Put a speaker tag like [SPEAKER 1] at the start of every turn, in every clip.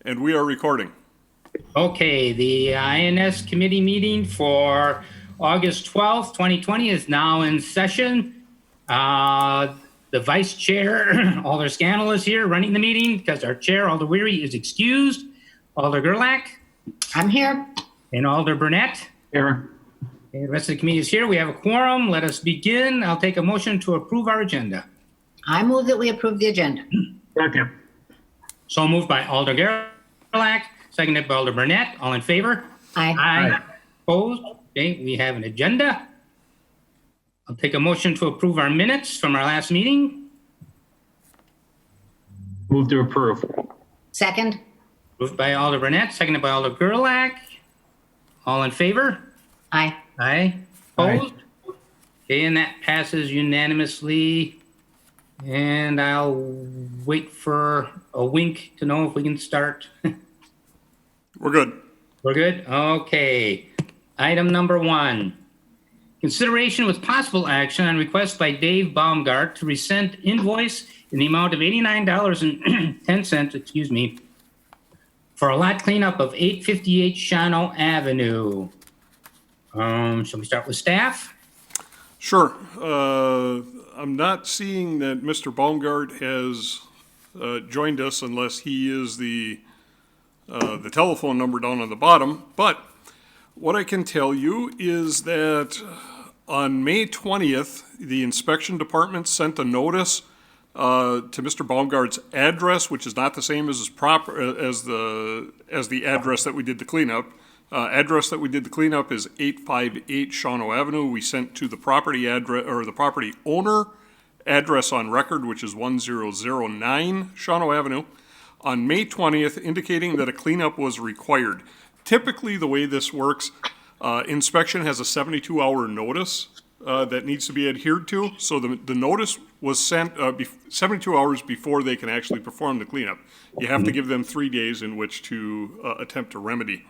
[SPEAKER 1] And we are recording.
[SPEAKER 2] Okay, the INS committee meeting for August 12th, 2020 is now in session. The vice chair, Alder Scannell, is here running the meeting because our chair, Alder Weary, is excused. Alder Gerlach.
[SPEAKER 3] I'm here.
[SPEAKER 2] And Alder Burnett.
[SPEAKER 4] Here.
[SPEAKER 2] Okay, the rest of the committee is here. We have a quorum. Let us begin. I'll take a motion to approve our agenda.
[SPEAKER 3] I move that we approve the agenda.
[SPEAKER 4] Second.
[SPEAKER 2] So moved by Alder Gerlach, seconded by Alder Burnett. All in favor?
[SPEAKER 3] Aye.
[SPEAKER 2] Aye. Opposed? Okay, we have an agenda. I'll take a motion to approve our minutes from our last meeting.
[SPEAKER 4] Move to approve.
[SPEAKER 3] Second.
[SPEAKER 2] Moved by Alder Burnett, seconded by Alder Gerlach. All in favor?
[SPEAKER 3] Aye.
[SPEAKER 2] Aye. Opposed? Okay, and that passes unanimously. And I'll wait for a wink to know if we can start.
[SPEAKER 1] We're good.
[SPEAKER 2] We're good? Okay. Item number 1. Consideration with possible action on request by Dave Baumgart to resend invoice in the amount of $89.10, for a lot cleanup of 858 Shawano Avenue. Shall we start with staff?
[SPEAKER 1] Sure. I'm not seeing that Mr. Baumgart has joined us unless he is the telephone number down on the bottom. But what I can tell you is that on May 20th, the inspection department sent a notice to Mr. Baumgart's address, which is not the same as his as the address that we did the cleanup. Address that we did the cleanup is 858 Shawano Avenue. We sent to the property address, or the property owner address on record, which is 1009 Shawano Avenue, on May 20th, indicating that a cleanup was required. Typically, the way this works, inspection has a 72-hour notice that needs to be adhered to. So the notice was sent 72 hours before they can actually perform the cleanup. You have to give them 3 days in which to attempt to remedy.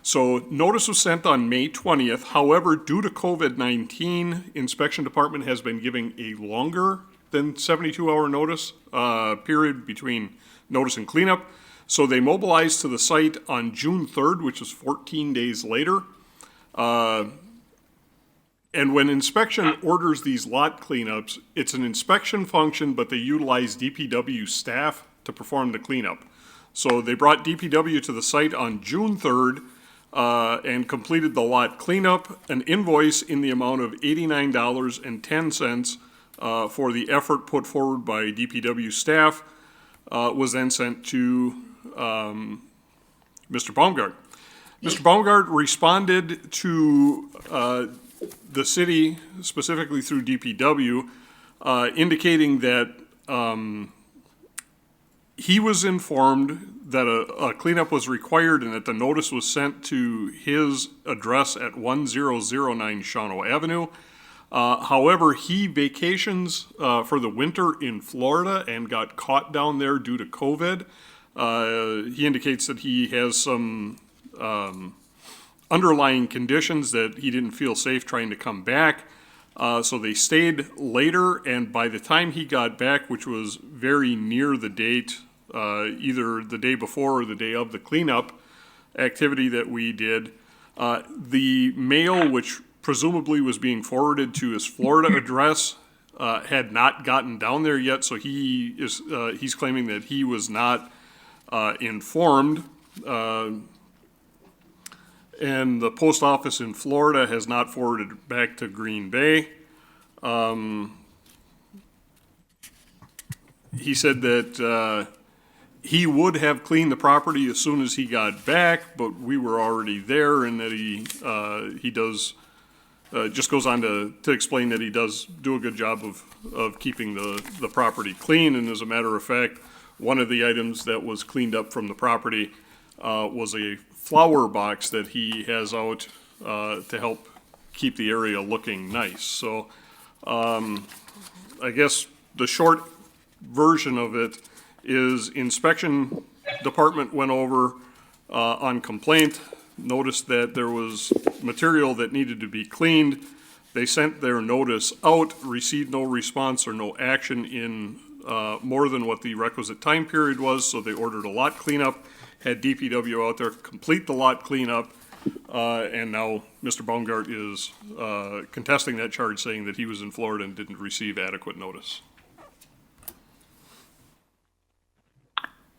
[SPEAKER 1] So notice was sent on May 20th. However, due to COVID-19, inspection department has been giving a longer than 72-hour notice period between notice and cleanup. So they mobilized to the site on June 3rd, which is 14 days later. And when inspection orders these lot cleanups, it's an inspection function, but they utilize DPW staff to perform the cleanup. So they brought DPW to the site on June 3rd and completed the lot cleanup. An invoice in the amount of $89.10 for the effort put forward by DPW staff was then sent to Mr. Baumgart. Mr. Baumgart responded to the city, specifically through DPW, indicating that he was informed that a cleanup was required and that the notice was sent to his address at 1009 Shawano Avenue. However, he vacations for the winter in Florida and got caught down there due to COVID. He indicates that he has some underlying conditions that he didn't feel safe trying to come back. So they stayed later, and by the time he got back, which was very near the date, either the day before or the day of the cleanup activity that we did, the mail, which presumably was being forwarded to his Florida address, had not gotten down there yet. So he's claiming that he was not informed. And the post office in Florida has not forwarded it back to Green Bay. He said that he would have cleaned the property as soon as he got back, but we were already there, and that he does just goes on to explain that he does do a good job of keeping the property clean. And as a matter of fact, one of the items that was cleaned up from the property was a flower box that he has out to help keep the area looking nice. So I guess the short version of it is inspection department went over on complaint, noticed that there was material that needed to be cleaned. They sent their notice out, received no response or no action in more than what the requisite time period was, so they ordered a lot cleanup. had DPW out there complete the lot cleanup, and now Mr. Baumgart is contesting that charge, saying that he was in Florida and didn't receive adequate notice.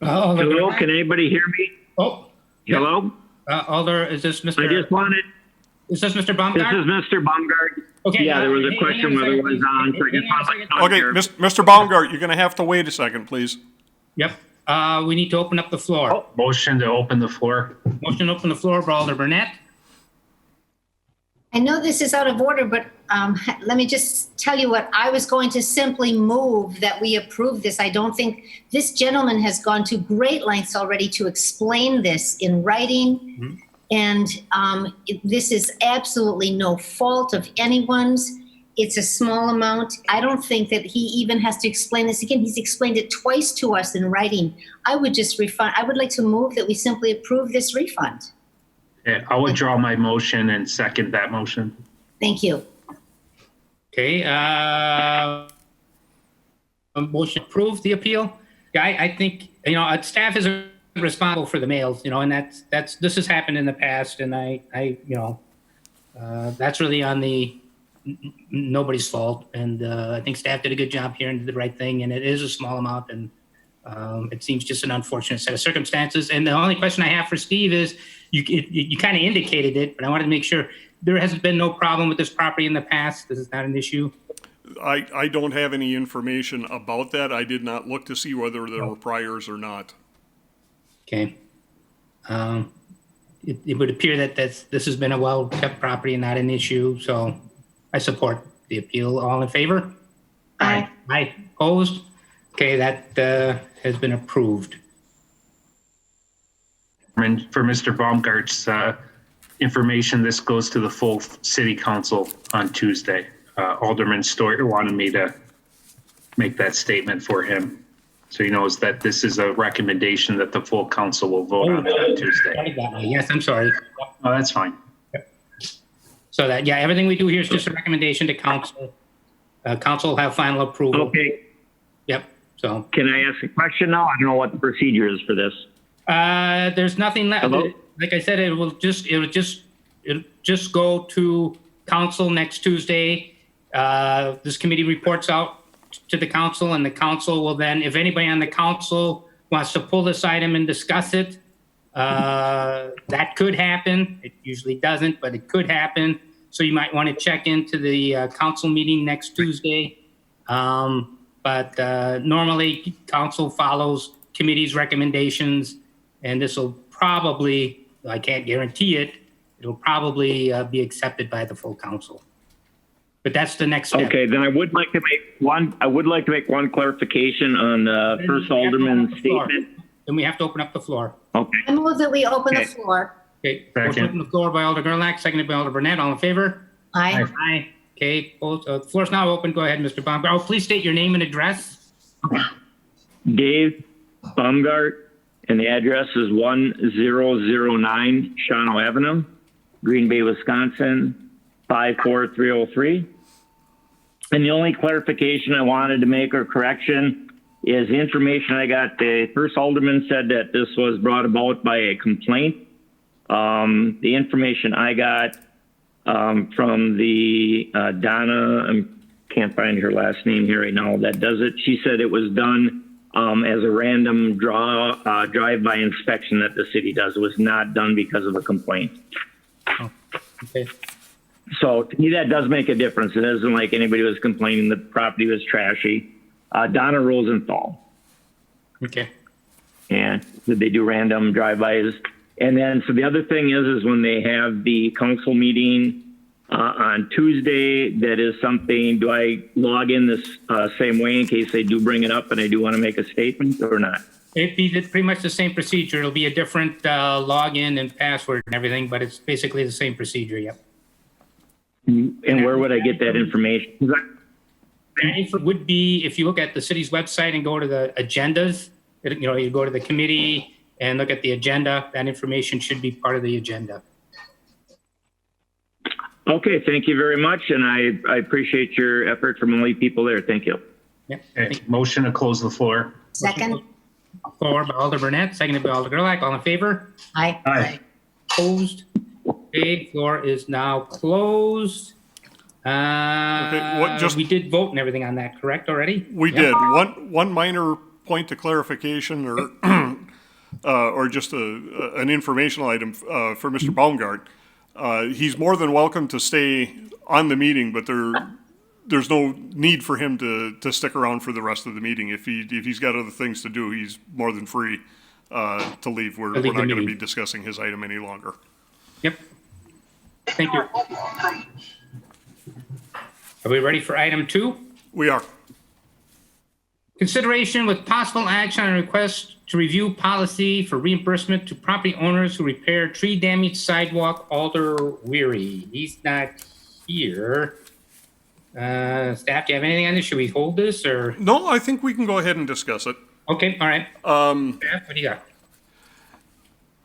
[SPEAKER 4] Hello, can anybody hear me?
[SPEAKER 2] Oh, yeah.
[SPEAKER 4] Hello?
[SPEAKER 2] Alder, is this Mr.?
[SPEAKER 4] I just wanted,
[SPEAKER 2] Is this Mr.
[SPEAKER 4] this
[SPEAKER 2] Baumgart?
[SPEAKER 4] is Mr. Baumgart.
[SPEAKER 2] Okay.
[SPEAKER 4] Yeah, there was a
[SPEAKER 2] hang
[SPEAKER 4] question
[SPEAKER 2] on a
[SPEAKER 4] whether it
[SPEAKER 2] second,
[SPEAKER 4] was on. So I
[SPEAKER 2] please.
[SPEAKER 4] just want
[SPEAKER 2] Hang on a
[SPEAKER 4] my
[SPEAKER 1] Okay,
[SPEAKER 4] son here.
[SPEAKER 1] Mr. Baumgart, you're gonna have to wait a second, please.
[SPEAKER 2] Yep. We need to open up the floor.
[SPEAKER 4] Oh, motion to open the floor.
[SPEAKER 2] Motion to open the floor for Alder Burnett.
[SPEAKER 3] I know this is out of order, but let me just tell you what, I was going to simply move that we approve this. I don't think, this gentleman has gone to great lengths already to explain this in writing. And this is absolutely no fault of anyone's. It's a small amount. I don't think that he even has to explain this again. He's explained it twice to us in writing. I would just refund, I would like to move that we simply approve this refund.
[SPEAKER 4] Okay, I'll withdraw my motion and second that motion.
[SPEAKER 3] Thank you.
[SPEAKER 2] Okay, a motion approved the appeal. Yeah, I think, staff is responsible for the mails, and this has happened in the past, and that's really on nobody's fault. And I think staff did a good job here and did the right thing, and it is a small amount, and it seems just an unfortunate set of circumstances. And the only question I have for Steve is, you kind of indicated it, but I wanted to make sure there has been no problem with this property in the past. This is not an issue.
[SPEAKER 1] I don't have any information about that. I did not look to see whether there were priors or not.
[SPEAKER 2] Okay. It would appear that this has been a well-kept property and not an issue, so I support the appeal. All in favor?
[SPEAKER 3] Aye.
[SPEAKER 2] Aye. Opposed? Okay, that has been approved.
[SPEAKER 4] And for Mr. Baumgart's information, this goes to the full city council on Tuesday. Alderman Stoyer wanted me to make that statement for him, so he knows that this is a recommendation that the full council will vote on Tuesday.
[SPEAKER 2] Yes, I'm sorry.
[SPEAKER 4] Oh, that's fine.
[SPEAKER 2] So that, everything we do here is just a recommendation to council. Council will have final approval.
[SPEAKER 5] Okay,
[SPEAKER 2] Yep, so.
[SPEAKER 5] can I ask a question now? I don't know what the procedure is for this.
[SPEAKER 2] There's nothing left.
[SPEAKER 5] Hello?
[SPEAKER 2] Like I said, it'll just go to council next Tuesday. This committee reports out to the council, and the council will then, if anybody on the council wants to pull this item and discuss it, that could happen. It usually doesn't, but it could happen. So you might want to check into the council meeting next Tuesday. But normally council follows committee's recommendations, and this will probably, I can't guarantee it, it'll probably be accepted by the full council. But that's the next step.
[SPEAKER 5] Okay, then I would like to make one clarification on First Alderman's statement.
[SPEAKER 2] Then we have to open up the floor.
[SPEAKER 5] Okay,
[SPEAKER 3] I move that we open the
[SPEAKER 5] Okay.
[SPEAKER 3] floor.
[SPEAKER 2] Okay,
[SPEAKER 4] Second.
[SPEAKER 2] motion open the floor by Alder Gerlach, seconded by Alder Burnett. All in favor?
[SPEAKER 3] Aye.
[SPEAKER 2] Aye. Okay, the floor is now open. Go ahead, Mr. Baumgart. Oh, please state your name and address.
[SPEAKER 5] Dave Baumgart, and the address is 1009 Shawano Avenue, Green Bay, Wisconsin, 54303. And the only clarification I wanted to make or correction is the information I got. The first alderman said that this was brought about by a complaint. The information I got from the Donna, I can't find her last name here right now, that does it. She said it was done as a random drive-by inspection that the city does. It was not done because of a complaint.
[SPEAKER 2] Okay.
[SPEAKER 5] So to me, that does make a difference. It isn't like anybody was complaining the property was trashy. Donna Rosenthal,
[SPEAKER 2] Okay.
[SPEAKER 5] and they do random drive-bys. And then, so the other thing is when they have the council meeting on Tuesday, that is something, do I log in this same way in case they do bring it up and I do want to make a statement or not?
[SPEAKER 2] It'd be pretty much the same procedure. It'll be a different login and password and everything, but it's basically the same procedure. Yep.
[SPEAKER 5] And where would I get that information? 'Cause
[SPEAKER 2] That would be, if you look at the city's website and go to the agendas, you go to the committee and look at the agenda, that information should be part of the agenda.
[SPEAKER 5] Okay, thank you very much. And I appreciate your effort from all you people there. Thank you.
[SPEAKER 2] Yep.
[SPEAKER 4] Okay, motion to close the floor.
[SPEAKER 3] Second?
[SPEAKER 2] Floor by Alder Burnett, seconded by Alder Gerlach. All in favor?
[SPEAKER 3] Aye.
[SPEAKER 4] Aye.
[SPEAKER 2] Opposed? Okay, floor is now closed. We did vote and everything on that, correct, already?
[SPEAKER 1] We
[SPEAKER 2] Yep.
[SPEAKER 1] did. One minor point of clarification or just an informational item for Mr. Baumgart. He's more than welcome to stay on the meeting, but there's no need for him to stick around for the rest of the meeting. If he's got other things to do, he's more than free to leave. We're not going to be discussing his item any longer.
[SPEAKER 2] Yep. Thank you. Are we ready for item 2?
[SPEAKER 1] We are.
[SPEAKER 2] Consideration with possible action on a request to review policy for reimbursement to property owners who repair tree damaged sidewalk Alder Weary. He's not here. Staff, do you have anything on this? Should we hold this or?
[SPEAKER 1] No, I think we can go ahead and discuss it.
[SPEAKER 2] Okay, all right. Staff, what do you got?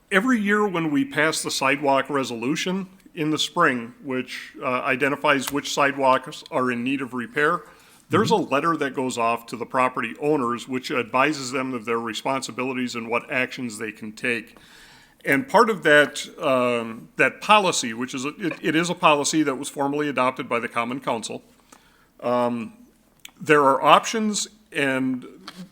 [SPEAKER 1] Every year when we pass the sidewalk resolution in the spring, which identifies which sidewalks are in need of repair, there's a letter that goes off to the property owners which advises them of their responsibilities and what actions they can take. And part of that that policy, which is it is a policy that was formally adopted by the Common Council. There are options, and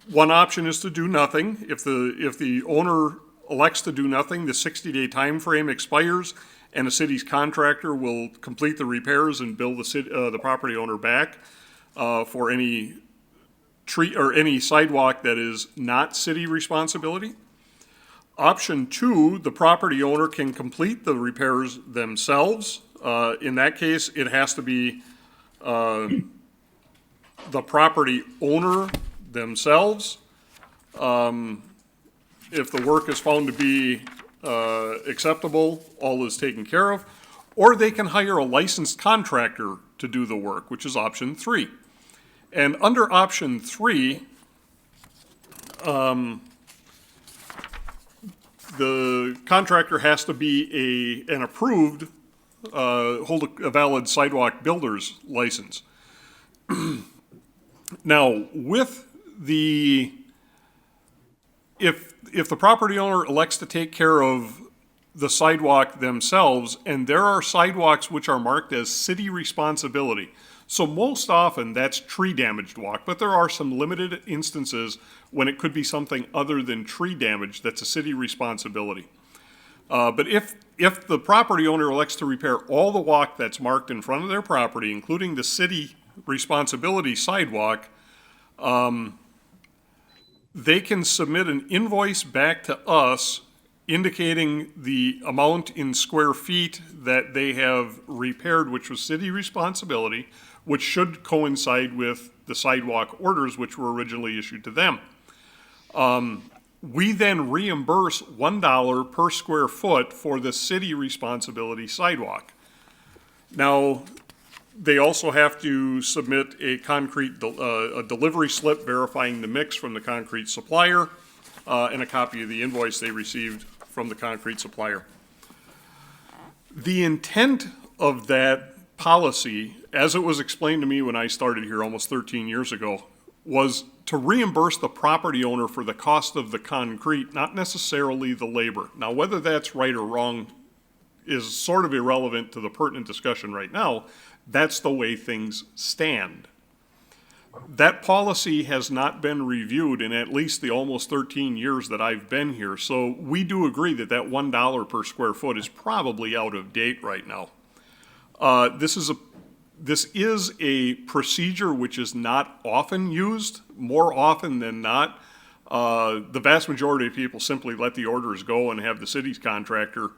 [SPEAKER 1] one option is to do nothing. If the owner elects to do nothing, the 60-day time frame expires, and the city's contractor will complete the repairs and bill the property owner back for any tree or any sidewalk that is not city responsibility. Option 2, the property owner can complete the repairs themselves. In that case, it has to be the property owner themselves. If the work is found to be acceptable, all is taken care of. Or they can hire a licensed contractor to do the work, which is option 3. And under option 3, the contractor has to be an approved, hold a valid sidewalk builder's license. Now, with if the property owner elects to take care of the sidewalk themselves, and there are sidewalks which are marked as city responsibility. So most often that's tree damaged walk, but there are some limited instances when it could be something other than tree damage that's a city responsibility. But if the property owner elects to repair all the walk that's marked in front of their property, including the city responsibility sidewalk, they can submit an invoice back to us indicating the amount in square feet that they have repaired, which was city responsibility, which should coincide with the sidewalk orders which were originally issued to them. We then reimburse $1 per square foot for the city responsibility sidewalk. Now, they also have to submit a a delivery slip verifying the mix from the concrete supplier and a copy of the invoice they received from the concrete supplier. The intent of that policy, as it was explained to me when I started here almost 13 years ago, was to reimburse the property owner for the cost of the concrete, not necessarily the labor. Now, whether that's right or wrong is sort of irrelevant to the pertinent discussion right now. That's the way things stand. That policy has not been reviewed in at least the almost 13 years that I've been here. So we do agree that that $1 per square foot is probably out of date right now. This is a procedure which is not often used. More often than not, the vast majority of people simply let the orders go and have the city's contractor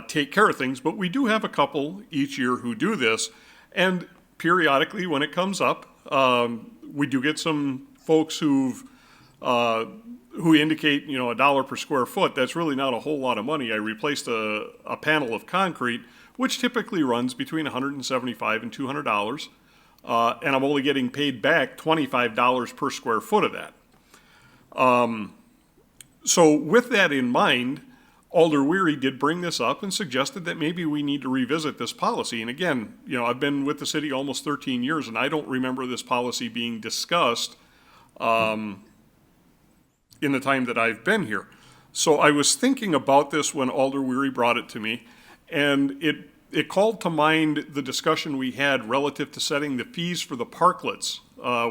[SPEAKER 1] take care of things. But we do have a couple each year who do this. And periodically when it comes up, we do get some folks who indicate, $1 per square foot. That's really not a whole lot of money. I replaced a panel of concrete, which typically runs between $175 and $200, and I'm only getting paid back $25 per square foot of that. So with that in mind, Alder Weary did bring this up and suggested that maybe we need to revisit this policy. And again, I've been with the city almost 13 years, and I don't remember this policy being discussed in in the time that I've been here. So I was thinking about this when Alder Weary brought it to me, and it called to mind the discussion we had relative to setting the fees for the parklets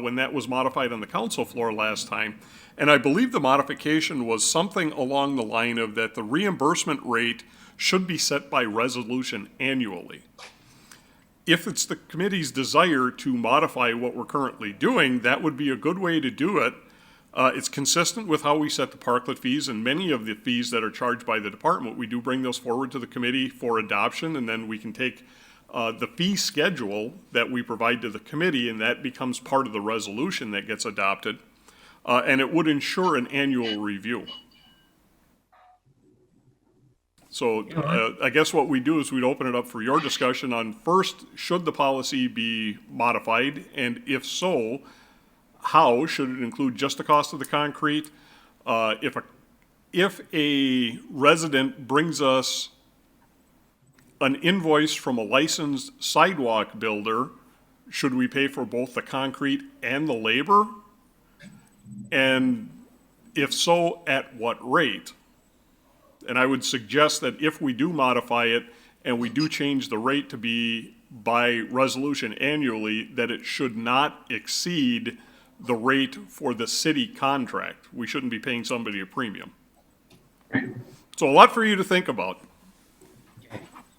[SPEAKER 1] when that was modified on the council floor last time. And I believe the modification was something along the line of that the reimbursement rate should be set by resolution annually. If it's the committee's desire to modify what we're currently doing, that would be a good way to do it. It's consistent with how we set the parklet fees, and many of the fees that are charged by the department, we do bring those forward to the committee for adoption, and then we can take the fee schedule that we provide to the committee, and that becomes part of the resolution that gets adopted. And it would ensure an annual review. So I guess what we do is we'd open it up for your discussion on first, should the policy be modified? And if so, how? Should it include just the cost of the concrete? If a resident brings us an invoice from a licensed sidewalk builder, should we pay for both the concrete and the labor? And if so, at what rate? And I would suggest that if we do modify it and we do change the rate to be by resolution annually, that it should not exceed the rate for the city contract. We shouldn't be paying somebody a premium. So a lot for you to think about.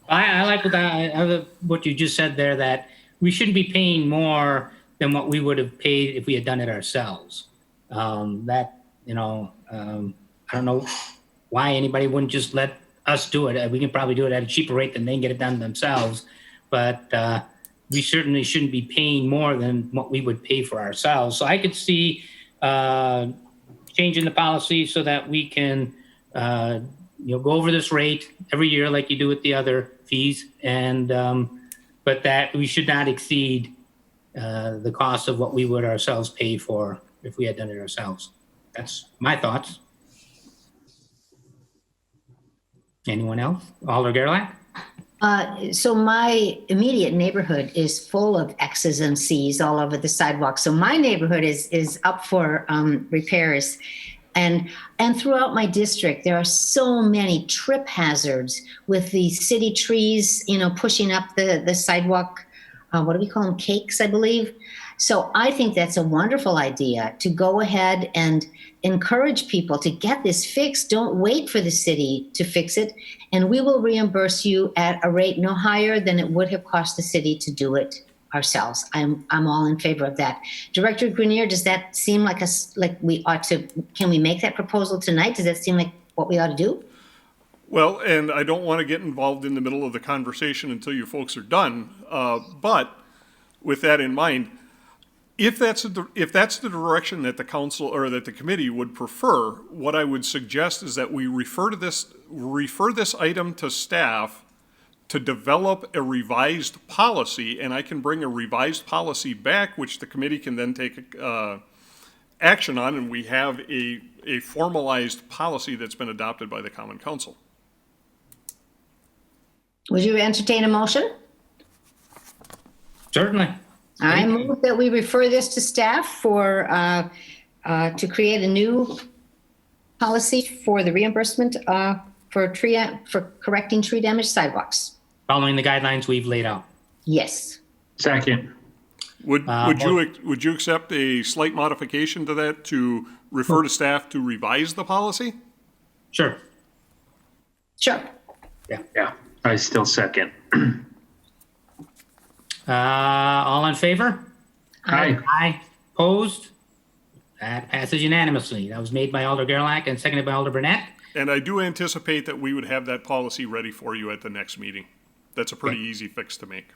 [SPEAKER 2] I like what you just said there, that we shouldn't be paying more than what we would have paid if we had done it ourselves. I don't know why anybody wouldn't just let us do it. We can probably do it at a cheaper rate than they can get it done themselves. But we certainly shouldn't be paying more than what we would pay for ourselves. So I could see changing the policy so that we can go over this rate every year like you do with the other fees, and but that we should not exceed the cost of what we would ourselves pay for if we had done it ourselves. That's my thoughts. Anyone else? Alder Gerlach?
[SPEAKER 3] So my immediate neighborhood is full of X's and C's all over the sidewalk. So my neighborhood is up for repairs. And throughout my district, there are so many trip hazards with the city trees, pushing up the sidewalk. What do we call them? Cakes, I believe. So I think that's a wonderful idea to go ahead and encourage people to get this fixed. Don't wait for the city to fix it. And we will reimburse you at a rate no higher than it would have cost the city to do it ourselves. I'm all in favor of that. Director Grenier, does that seem like we ought to, can we make that proposal tonight? Does that seem like what we ought to do?
[SPEAKER 1] Well, and I don't want to get involved in the middle of the conversation until you folks are done. But with that in mind, if that's the direction that the council or that the committee would prefer, what I would suggest is that we refer this item to staff to develop a revised policy, and I can bring a revised policy back, which the committee can then take action on, and we have a formalized policy that's been adopted by the Common Council.
[SPEAKER 3] Would you entertain a motion?
[SPEAKER 2] Certainly.
[SPEAKER 3] I move that we refer this to staff for to create a new policy for the reimbursement for correcting tree damaged sidewalks.
[SPEAKER 2] Following the guidelines we've laid out.
[SPEAKER 3] Yes.
[SPEAKER 4] Second.
[SPEAKER 1] Would you accept a slight modification to that to refer to staff to revise the policy?
[SPEAKER 2] Sure.
[SPEAKER 3] Sure.
[SPEAKER 4] Yeah, I still second.
[SPEAKER 2] All in favor?
[SPEAKER 4] Aye.
[SPEAKER 2] Aye. Opposed? That passes unanimously. That was made by Alder Gerlach and seconded by Alder Burnett.
[SPEAKER 1] And I do anticipate that we would have that policy ready for you at the next meeting. That's a pretty easy fix to make.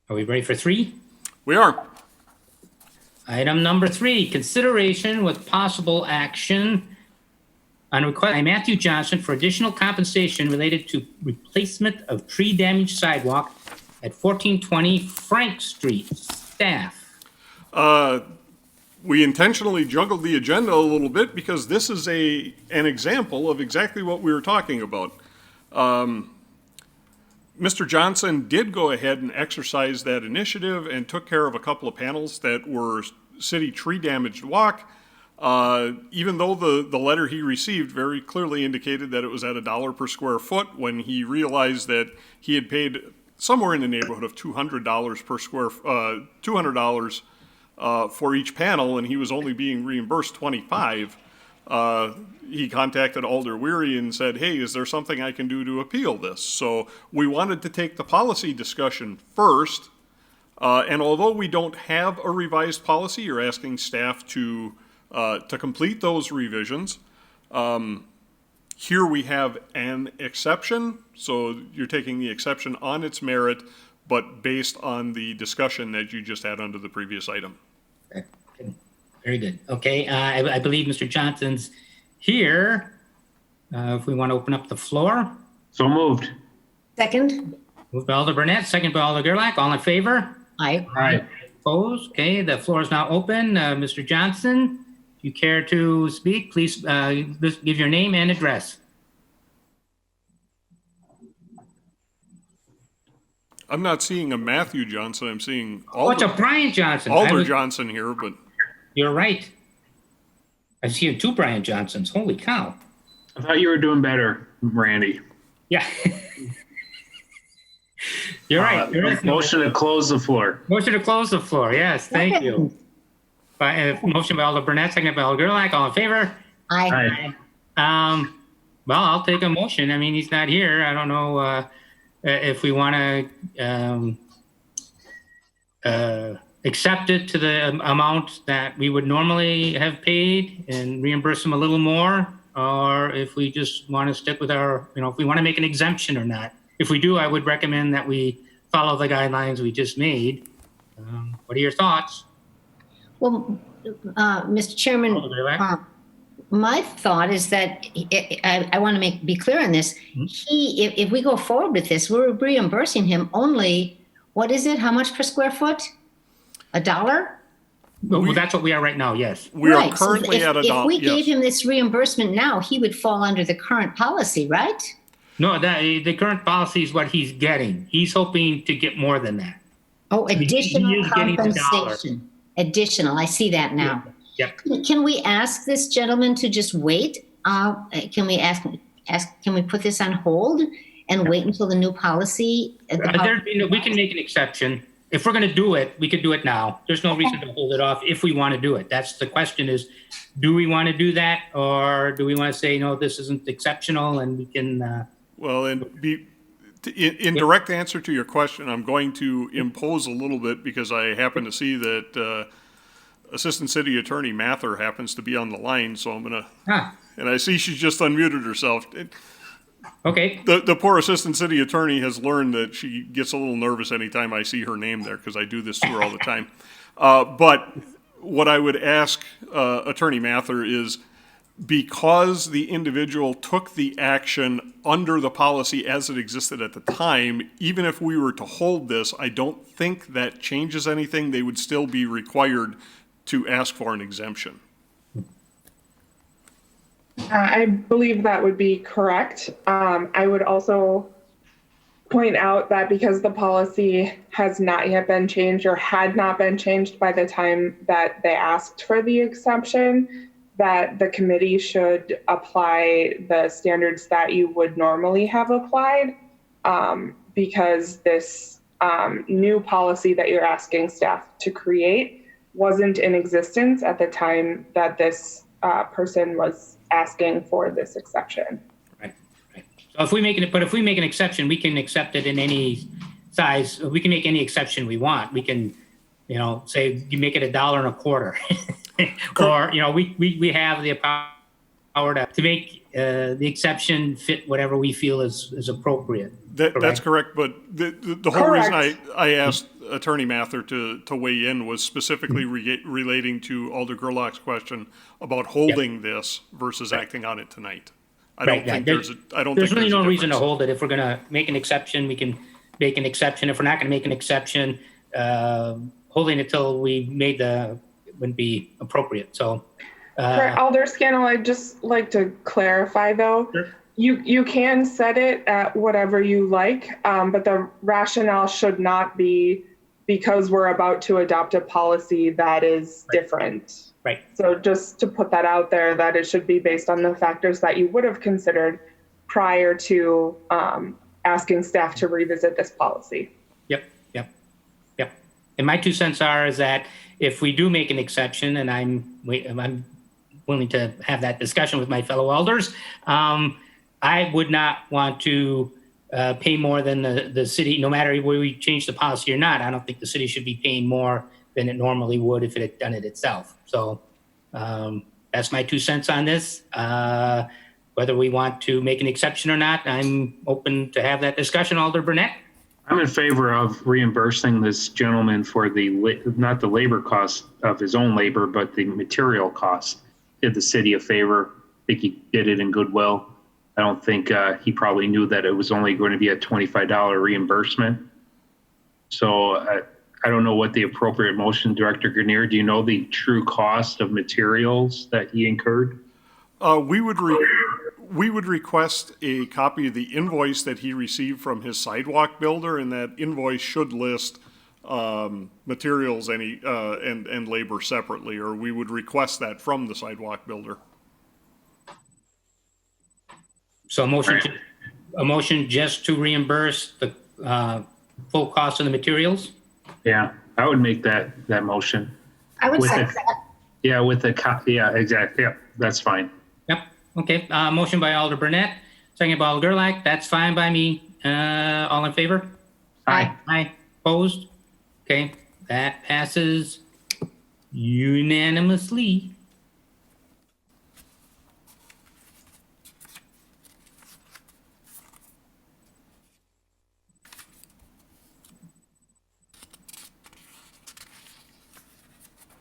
[SPEAKER 2] Are we ready for 3?
[SPEAKER 1] We are.
[SPEAKER 2] Item number 3, consideration with possible action on request by Matthew Johnson for additional compensation related to replacement of tree damaged sidewalk at 1420 Frank Street. Staff.
[SPEAKER 1] We intentionally juggled the agenda a little bit because this is an example of exactly what we were talking about. Mr. Johnson did go ahead and exercise that initiative and took care of a couple of panels that were city tree damaged walk. Even though the letter he received very clearly indicated that it was at $1 per square foot, when he realized that he had paid somewhere in the neighborhood of $200 per square, $200 for each panel, and he was only being reimbursed $25. He contacted Alder Weary and said, "Hey, is there something I can do to appeal this?" So we wanted to take the policy discussion first, and although we don't have a revised policy, you're asking staff to complete those revisions. Here we have an exception, so you're taking the exception on its merit, but based on the discussion that you just had under the previous item.
[SPEAKER 2] Okay. Very good. Okay, I believe Mr. Johnson's here. If we want to open up the floor.
[SPEAKER 4] So moved.
[SPEAKER 3] Second?
[SPEAKER 2] Moved by Alder Burnett, second by Alder Gerlach. All in favor?
[SPEAKER 3] Aye.
[SPEAKER 4] Aye.
[SPEAKER 2] Opposed? Okay, the floor is now open. Mr. Johnson, if you care to speak, please give your name and address.
[SPEAKER 1] I'm not seeing a Matthew Johnson, I'm seeing
[SPEAKER 2] Oh, it's a
[SPEAKER 1] Alder,
[SPEAKER 2] Brian Johnson.
[SPEAKER 1] Alder Johnson here, but
[SPEAKER 2] You're right. I see two Brian Johnsons. Holy cow.
[SPEAKER 4] I thought you were doing better, Randy.
[SPEAKER 2] Yeah. You're right. There is no-
[SPEAKER 4] Motion to close the floor.
[SPEAKER 2] Motion to close the floor. Yes, thank you. Motion by Alder Burnett, second by Alder Gerlach. All in favor?
[SPEAKER 3] Aye.
[SPEAKER 2] Well, I'll take a motion. I mean, he's not here. I don't know if we want to accept it to the amount that we would normally have paid and reimburse him a little more, or if we just want to stick with our, if we want to make an exemption or not. If we do, I would recommend that we follow the guidelines we just made. What are your thoughts?
[SPEAKER 3] Well, Mr. Chairman, my thought is that I want to be clear on this. If we go forward with this, we're reimbursing him only, what is it? How much per square foot? $1?
[SPEAKER 2] Well, that's what we are right now, yes.
[SPEAKER 1] we are
[SPEAKER 3] Right, so
[SPEAKER 1] currently at
[SPEAKER 3] If we gave
[SPEAKER 1] yes.
[SPEAKER 3] him this reimbursement now, he would fall under the current policy, right?
[SPEAKER 2] No, the current policy is what he's getting. He's hoping to get more than that.
[SPEAKER 3] Oh,
[SPEAKER 2] He
[SPEAKER 3] additional
[SPEAKER 2] is getting the dollar.
[SPEAKER 3] compensation. Additional, I see that now.
[SPEAKER 2] Yep.
[SPEAKER 3] Can we ask this gentleman to just wait? Can we put this on hold and wait until the new policy?
[SPEAKER 2] We can make an exception. If we're going to do it, we could do it now. There's no reason to hold it off if we want to do it. That's the question is, do we want to do that? Or do we want to say, no, this isn't exceptional and we can...
[SPEAKER 1] Well, and in direct answer to your question, I'm going to impose a little bit because I happen to see that Assistant City Attorney Mather happens to be on the line, so I'm going to, and I see she's just unmuted herself.
[SPEAKER 2] Okay.
[SPEAKER 1] The poor Assistant City Attorney has learned that she gets a little nervous anytime I see her name there because I do this to her all the time. But what I would ask Attorney Mather is, because the individual took the action under the policy as it existed at the time, even if we were to hold this, I don't think that changes anything. They would still be required to ask for an exemption.
[SPEAKER 6] I believe that would be correct. I would also point out that because the policy has not yet been changed or had not been changed by the time that they asked for the exception, that the committee should apply the standards that you would normally have applied, because this new policy that you're asking staff to create wasn't in existence at the time that this person was asking for this exception.
[SPEAKER 2] Right. So if we make an exception, we can accept it in any size. We can make any exception we want. We can, say you make it $1.25. Or, we have the power to make the exception fit whatever we feel is appropriate.
[SPEAKER 1] That's correct, but the whole reason I asked Attorney Mather to weigh in was specifically relating to Alder Gerlach's question about holding this versus acting on it tonight. I don't think there's
[SPEAKER 2] really no reason to hold it. If we're going to make an exception, we can make an exception. If we're not going to make an exception, holding it till we made wouldn't be appropriate. So,
[SPEAKER 6] for Alder Scannell, I'd just like to clarify though.
[SPEAKER 2] Sure.
[SPEAKER 6] You can set it at whatever you like, but the rationale should not be because we're about to adopt a policy that is different.
[SPEAKER 2] Right.
[SPEAKER 6] So just to put that out there, that it should be based on the factors that you would have considered prior to asking staff to revisit this policy.
[SPEAKER 2] Yep. And my 2 cents is that if we do make an exception, and I'm willing to have that discussion with my fellow elders, I would not want to pay more than the city, no matter whether we change the policy or not. I don't think the city should be paying more than it normally would if it had done it itself. So that's my 2 cents on this. Whether we want to make an exception or not, I'm open to have that discussion. Alder Burnett?
[SPEAKER 4] I'm in favor of reimbursing this gentleman for not the labor cost of his own labor, but the material cost. Did the city a favor. I think he did it in goodwill. I don't think he probably knew that it was only going to be a $25 reimbursement. So I don't know what the appropriate motion, Director Grenier, do you know the true cost of materials that he incurred?
[SPEAKER 1] We would request a copy of the invoice that he received from his sidewalk builder, and that invoice should list materials and labor separately, or we would request that from the sidewalk builder.
[SPEAKER 2] So a motion just to reimburse the full cost of the materials?
[SPEAKER 4] Yeah, I would make that motion.
[SPEAKER 3] I would
[SPEAKER 4] With
[SPEAKER 3] say
[SPEAKER 4] the-
[SPEAKER 3] that.
[SPEAKER 4] Yeah, yeah, exactly. Yeah, that's fine.
[SPEAKER 2] Yep. Okay. Motion by Alder Burnett, second by Alder Gerlach. That's fine by me. All in favor?
[SPEAKER 3] Aye.
[SPEAKER 2] Aye. Opposed? Okay. That passes unanimously.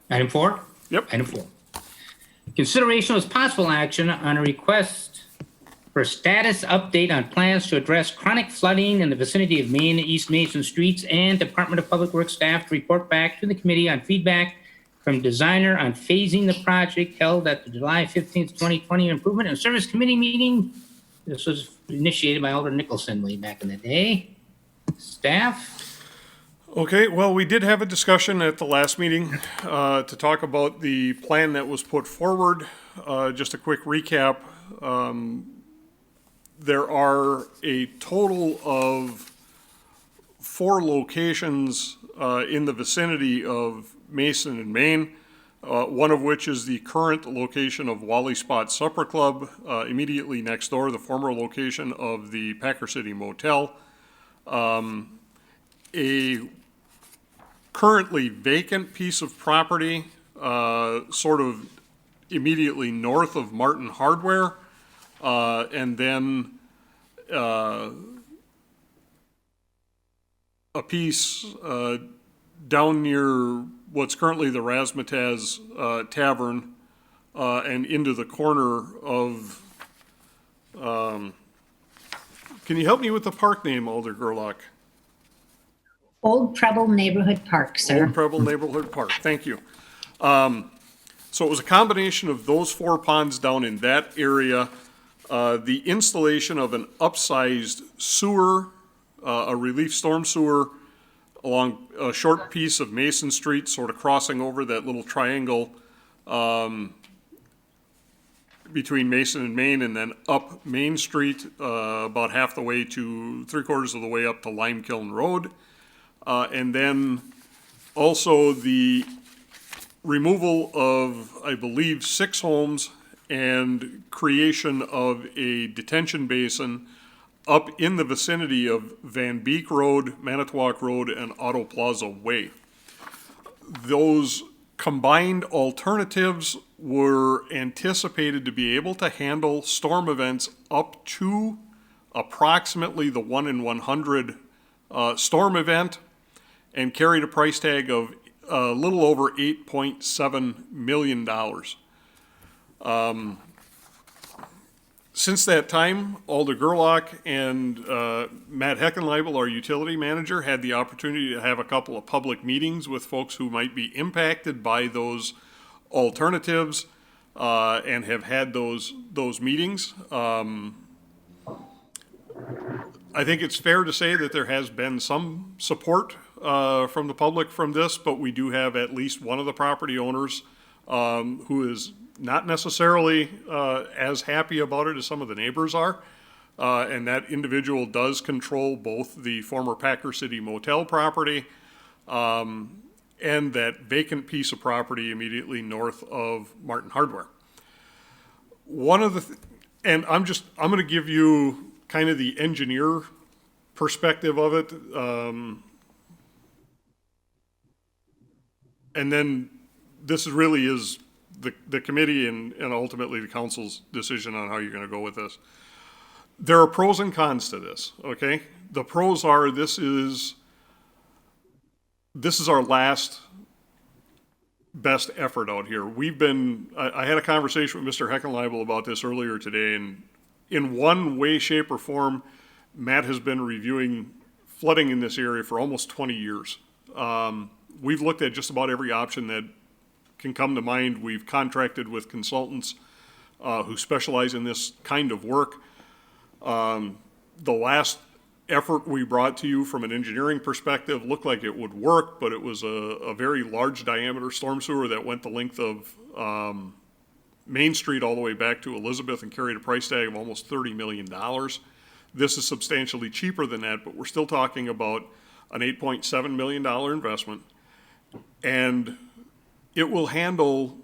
[SPEAKER 2] Item 4?
[SPEAKER 1] Yep.
[SPEAKER 2] Item 4. Consideration as possible action on a request for status update on plans to address chronic flooding in the vicinity of Main and East Mason Streets, and Department of Public Works staff to report back to the committee on feedback from designer on phasing the project held at the July 15th, 2020 Improvement and Service Committee meeting. This was initiated by Alder Nicholson way back in the day. Staff?
[SPEAKER 1] Okay, well, we did have a discussion at the last meeting to talk about the plan that was put forward. Just a quick recap. There are a total of 4 locations in the vicinity of Mason and Main, one of which is the current location of Wally Spot Supper Club, immediately next door, the former location of the Packer City Motel. A currently vacant piece of property, sort of immediately north of Martin Hardware, and then a piece down near what's currently the Razzmatazz Tavern, and into the corner of, can you help me with the park name, Alder Gerlach?
[SPEAKER 3] Old Preble Neighborhood Park, sir.
[SPEAKER 1] Old Preble Neighborhood Park, thank you. So it was a combination of those 4 ponds down in that area, the installation of an upsized sewer, a relief storm sewer along a short piece of Mason Street, sort of crossing over that little triangle between Mason and Main, and then up Main Street about half the way to 3/4 of the way up to Lime Kiln Road. And then also the removal of, I believe, 6 homes and creation of a detention basin up in the vicinity of Van Beek Road, Manitowoc Road, and Auto Plaza Way. Those combined alternatives were anticipated to be able to handle storm events up to approximately the 1 in 100 storm event, and carried a price tag of a little over $8.7 million. Since that time, Alder Gerlach and Matt Heckenleibel, our utility manager, had the opportunity to have a couple of public meetings with folks who might be impacted by those alternatives, and have had those meetings. I think it's fair to say that there has been some support from the public from this, but we do have at least one of the property owners who is not necessarily as happy about it as some of the neighbors are. And that individual does control both the former Packer City Motel property and that vacant piece of property immediately north of Martin Hardware. One of the, and I'm going to give you kind of the engineer perspective of it. And then this really is the committee and ultimately the council's decision on how you're going to go with this. There are pros and cons to this, okay? The pros are this is our last best effort out here. I had a conversation with Mr. Heckenleibel about this earlier today, and in one way, shape, or form, Matt has been reviewing flooding in this area for almost 20 years. We've looked at just about every option that can come to mind. We've contracted with consultants who specialize in this kind of work. The last effort we brought to you from an engineering perspective looked like it would work, but it was a very large diameter storm sewer that went the length of Main Street all the way back to Elizabeth and carried a price tag of almost $30 million. This is substantially cheaper than that, but we're still talking about an $8.7 million investment, and it will handle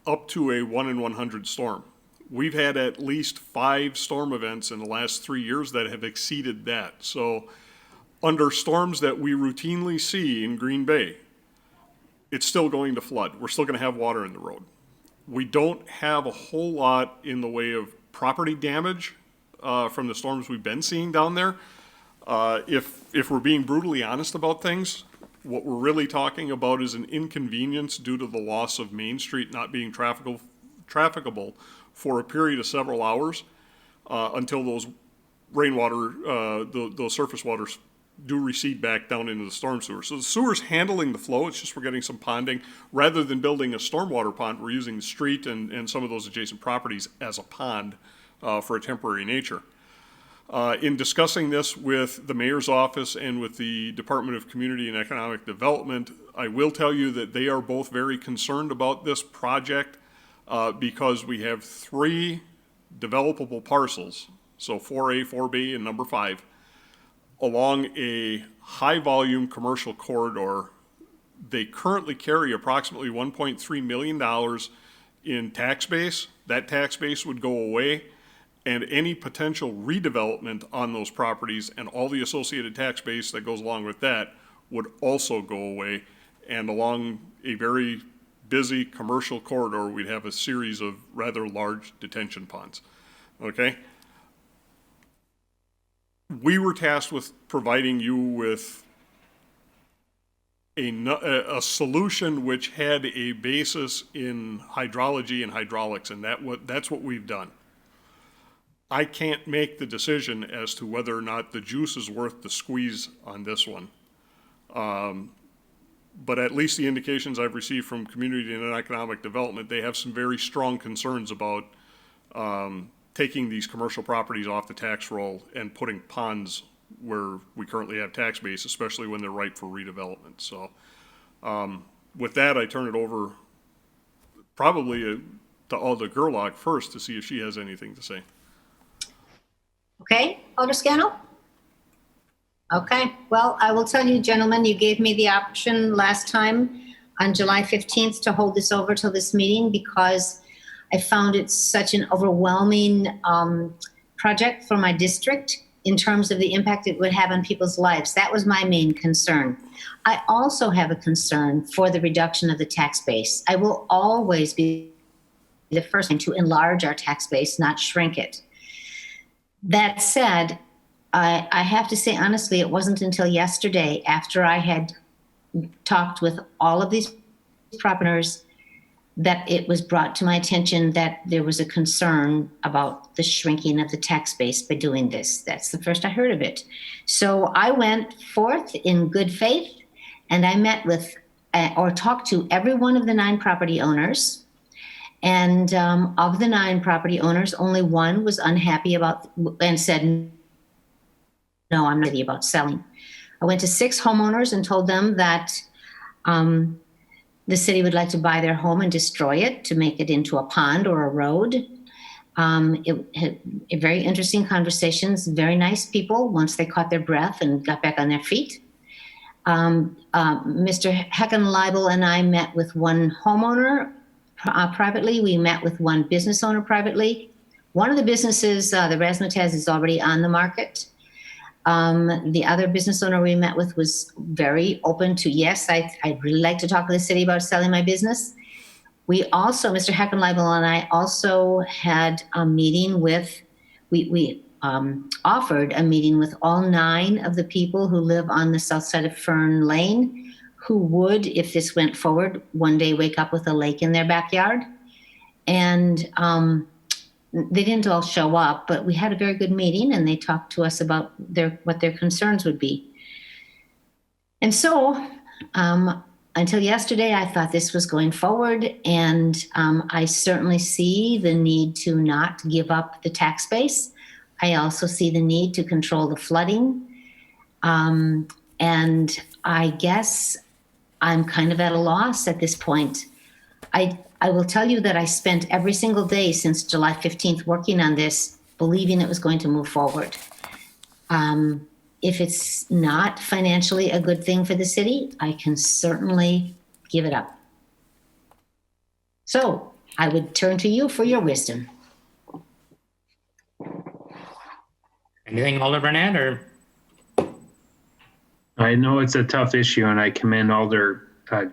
[SPEAKER 1] up to a 1 in 100 storm. We've had at least 5 storm events in the last 3 years that have exceeded that. So under storms that we routinely see in Green Bay, it's still going to flood. We're still going to have water in the road. We don't have a whole lot in the way of property damage from the storms we've been seeing down there. If we're being brutally honest about things, what we're really talking about is an inconvenience due to the loss of Main Street not being trafficable for a period of several hours until those rainwater, those surface waters do recede back down into the storm sewer. So the sewer's handling the flow, it's just we're getting some ponding. Rather than building a stormwater pond, we're using the street and some of those adjacent properties as a pond for a temporary nature. In discussing this with the mayor's office and with the Department of Community and Economic Development, I will tell you that they are both very concerned about this project because we have 3 developable parcels, so 4A, 4B, and number 5, along a high-volume commercial corridor. They currently carry approximately $1.3 million in tax base. That tax base would go away, and any potential redevelopment on those properties and all the associated tax base that goes along with that would also go away. And along a very busy commercial corridor, we'd have a series of rather large detention ponds. Okay? We were tasked with providing you with a solution which had a basis in hydrology and hydraulics, and that's what we've done. I can't make the decision as to whether or not the juice is worth the squeeze on this one. But at least the indications I've received from Community and Economic Development, they have some very strong concerns about taking these commercial properties off the tax roll and putting ponds where we currently have tax base, especially when they're ripe for redevelopment. So with that, I turn it over probably to Alda Gerlach first to see if she has anything to say.
[SPEAKER 3] Okay, Alder Scannell? Okay, well, I will tell you, gentlemen, you gave me the option last time on July 15th to hold this over till this meeting because I found it such an overwhelming project for my district in terms of the impact it would have on people's lives. That was my main concern. I also have a concern for the reduction of the tax base. I will always be the first one to enlarge our tax base, not shrink it. That said, I have to say honestly, it wasn't until yesterday after I had talked with all of these property owners that it was brought to my attention that there was a concern about the shrinking of the tax base by doing this. That's the first I heard of it. So I went forth in good faith and I met with or talked to every one of the 9 property owners. And of the 9 property owners, only one was unhappy about and said, no, I'm not about selling. I went to 6 homeowners and told them that the city would like to buy their home and destroy it to make it into a pond or a road. It had very interesting conversations, very nice people once they caught their breath and got back on their feet. Mr. Heckenleibel and I met with one homeowner privately. We met with one business owner privately. One of the businesses, the razzmatazz, is already on the market. The other business owner we met with was very open to, yes, I'd really like to talk to the city about selling my business. We also, Mr. Heckenleibel and I also had a meeting with, we offered a meeting with all 9 of the people who live on the south side of Fern Lane, who would, if this went forward, one day wake up with a lake in their backyard. And they didn't all show up, but we had a very good meeting, and they talked to us about what their concerns would be. And so until yesterday, I thought this was going forward, and I certainly see the need to not give up the tax base. I also see the need to control the flooding. And I guess I'm kind of at a loss at this point. I will tell you that I spent every single day since July 15th working on this, believing it was going to move forward. If it's not financially a good thing for the city, I can certainly give it up. So I would turn to you for your wisdom.
[SPEAKER 2] Anything, Alder Burnett, or?
[SPEAKER 4] I know it's a tough issue, and I commend Alder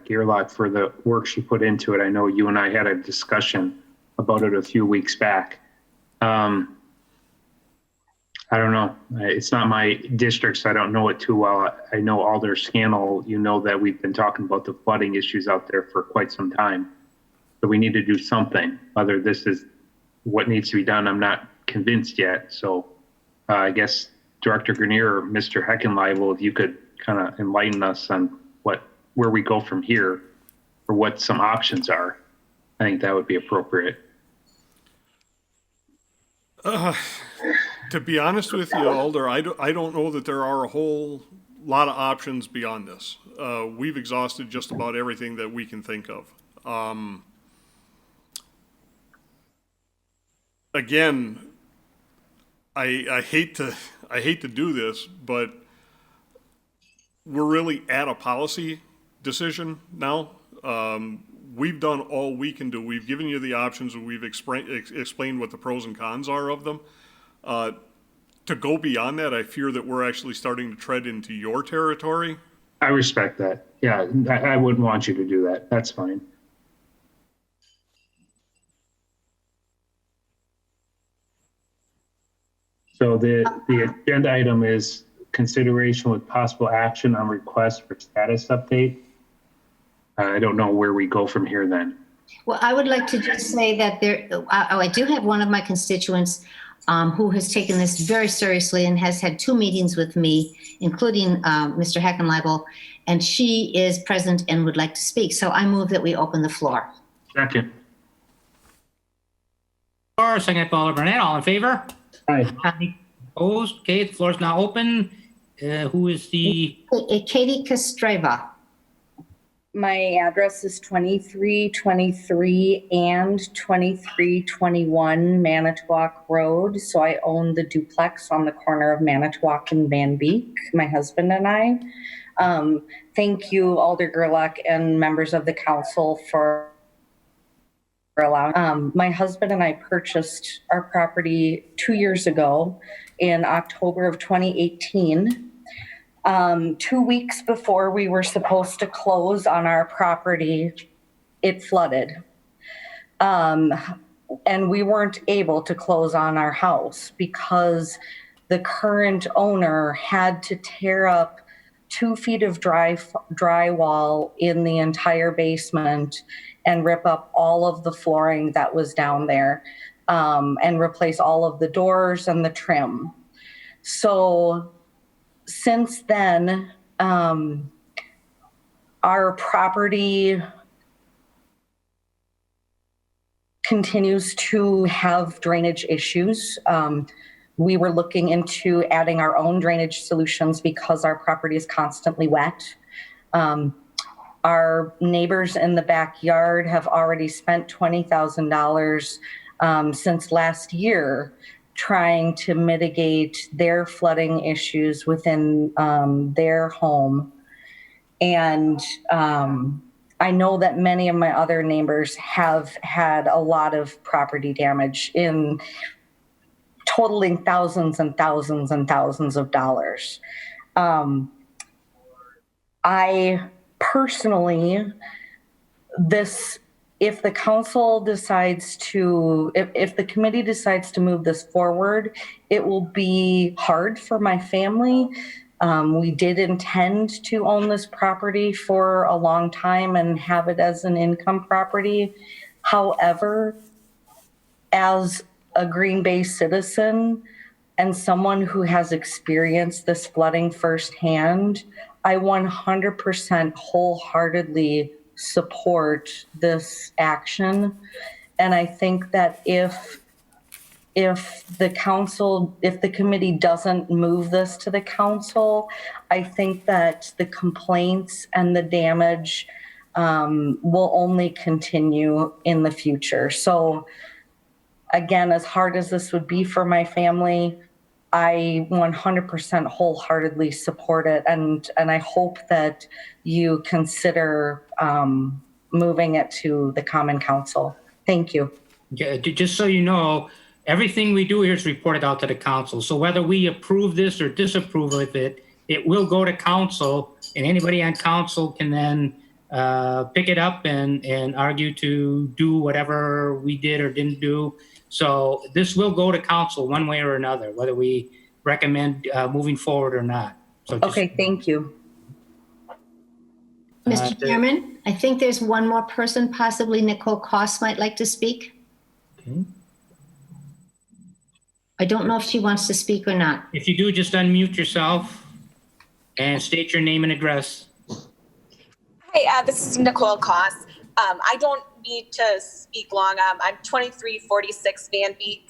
[SPEAKER 4] Gerlach for the work she put into it. I know you and I had a discussion about it a few weeks back. I don't know. It's not my district, so I don't know it too well. I know Alder Scannell, you know that we've been talking about the flooding issues out there for quite some time. So we need to do something. Whether this is what needs to be done, I'm not convinced yet. So I guess Director Grenier or Mr. Heckenleibel, if you could kind of enlighten us on where we go from here, or what some options are, I think that would be appropriate.
[SPEAKER 1] To be honest with you, Alder, I don't know that there are a whole lot of options beyond this. We've exhausted just about everything that we can think of. Again, I hate to do this, but we're really at a policy decision now. We've done all we can do. We've given you the options, and we've explained what the pros and cons are of them. To go beyond that, I fear that we're actually starting to tread into your territory.
[SPEAKER 4] I respect that. Yeah, I wouldn't want you to do that. That's fine. So the agenda item is consideration with possible action on request for status update. I don't know where we go from here then.
[SPEAKER 3] Well, I would like to just say that I do have one of my constituents who has taken this very seriously and has had 2 meetings with me, including Mr. Heckenleibel, and she is present and would like to speak. So I move that we open the floor.
[SPEAKER 4] Second.
[SPEAKER 2] Second by Alder Burnett, all in favor?
[SPEAKER 4] Aye.
[SPEAKER 2] Opposed? Okay, the floor is now open. Who is the?
[SPEAKER 3] Katie Kostreva.
[SPEAKER 7] My address is 2323 and 2321 Manitowoc Road. So I own the duplex on the corner of Manitowoc and Van Beek, my husband and I. Thank you, Alder Gerlach and members of the council for allowing. My husband and I purchased our property 2 years ago in October of 2018. 2 weeks before we were supposed to close on our property, it flooded. And we weren't able to close on our house because the current owner had to tear up 2 feet of drywall in the entire basement and rip up all of the flooring that was down there, and replace all of the doors and the trim. So since then, our property continues to have drainage issues. We were looking into adding our own drainage solutions because our property is constantly wet. Our neighbors in the backyard have already spent $20,000 since last year trying to mitigate their flooding issues within their home. And I know that many of my other neighbors have had a lot of property damage in totaling thousands and thousands and thousands of dollars. I personally, if the council decides to, if the committee decides to move this forward, it will be hard for my family. We did intend to own this property for a long time and have it as an income property. However, as a Green Bay citizen and someone who has experienced this flooding firsthand, I 100% wholeheartedly support this action. And I think that if the committee doesn't move this to the council, I think that the complaints and the damage will only continue in the future. So again, as hard as this would be for my family, I 100% wholeheartedly support it. And I hope that you consider moving it to the Common Council. Thank you.
[SPEAKER 2] Yeah, just so you know, everything we do here is reported out to the council. So whether we approve this or disapprove of it, it will go to council, and anybody on council can then pick it up and argue to do whatever we did or didn't do. So this will go to council one way or another, whether we recommend moving forward or not. So
[SPEAKER 7] Okay, thank you.
[SPEAKER 3] Mr. Chairman, I think there's one more person, possibly Nicole Koss might like to speak.
[SPEAKER 2] Okay.
[SPEAKER 3] I don't know if she wants to speak or not.
[SPEAKER 2] If you do, just unmute yourself and state your name and address.
[SPEAKER 8] Hi, this is Nicole Koss. I don't need to speak long. I'm 2346 Van Beek,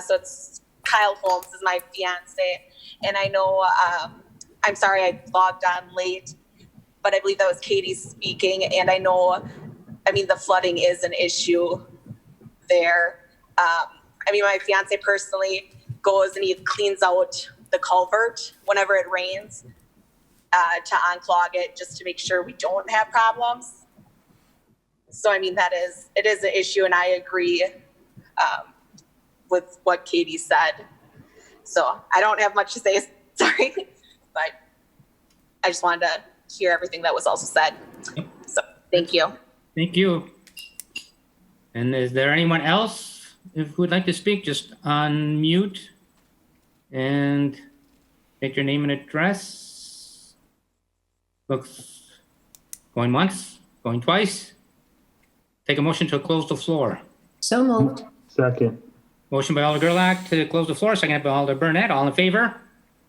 [SPEAKER 8] so it's Kyle Holmes is my fiance. And I know, I'm sorry I logged on late, but I believe that was Katie speaking. And I know, I mean, the flooding is an issue there. I mean, my fiance personally goes and he cleans out the culvert whenever it rains to unclog it, just to make sure we don't have problems. So, I mean, it is an issue, and I agree with what Katie said. So I don't have much to say, sorry, but I just wanted to hear everything that was also said. So thank you.
[SPEAKER 2] Thank you. And is there anyone else who would like to speak? Just unmute and state your name and address. Looks going once, going twice. Take a motion to close the floor.
[SPEAKER 3] So moved.
[SPEAKER 4] Second.
[SPEAKER 2] Motion by Alder Gerlach to close the floor, second by Alder Burnett. All in favor?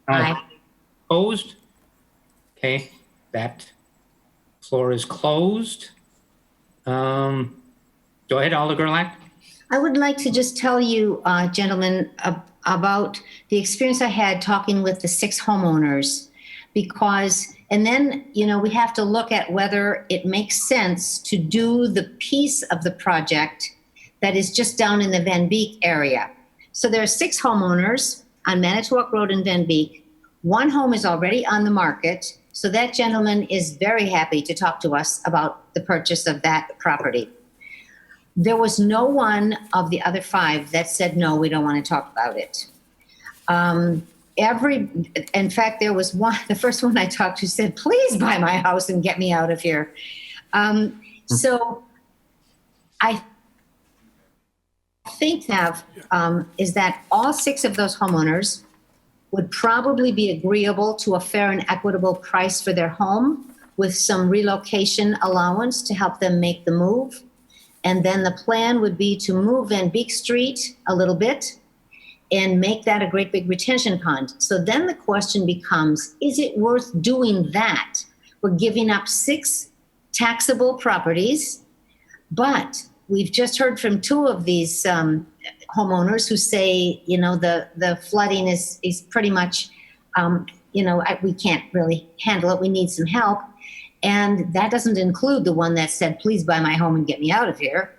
[SPEAKER 3] Aye.
[SPEAKER 2] Opposed? Okay, that floor is closed. Go ahead, Alder Gerlach.
[SPEAKER 3] I would like to just tell you, gentlemen, about the experience I had talking with the 6 homeowners, because, and then, you know, we have to look at whether it makes sense to do the piece of the project that is just down in the Van Beek area. So there are 6 homeowners on Manitowoc Road in Van Beek. 1 home is already on the market. So that gentleman is very happy to talk to us about the purchase of that property. There was no one of the other 5 that said, no, we don't want to talk about it. In fact, there was one, the first one I talked to said, please buy my house and get me out of here. So I think that is that all 6 of those homeowners would probably be agreeable to a fair and equitable price for their home with some relocation allowance to help them make the move. And then the plan would be to move Van Beek Street a little bit and make that a great big retention pond. So then the question becomes, is it worth doing that? We're giving up 6 taxable properties, but we've just heard from 2 of these homeowners who say, the flooding is pretty much, we can't really handle it. We need some help. And that doesn't include the one that said, please buy my home and get me out of here.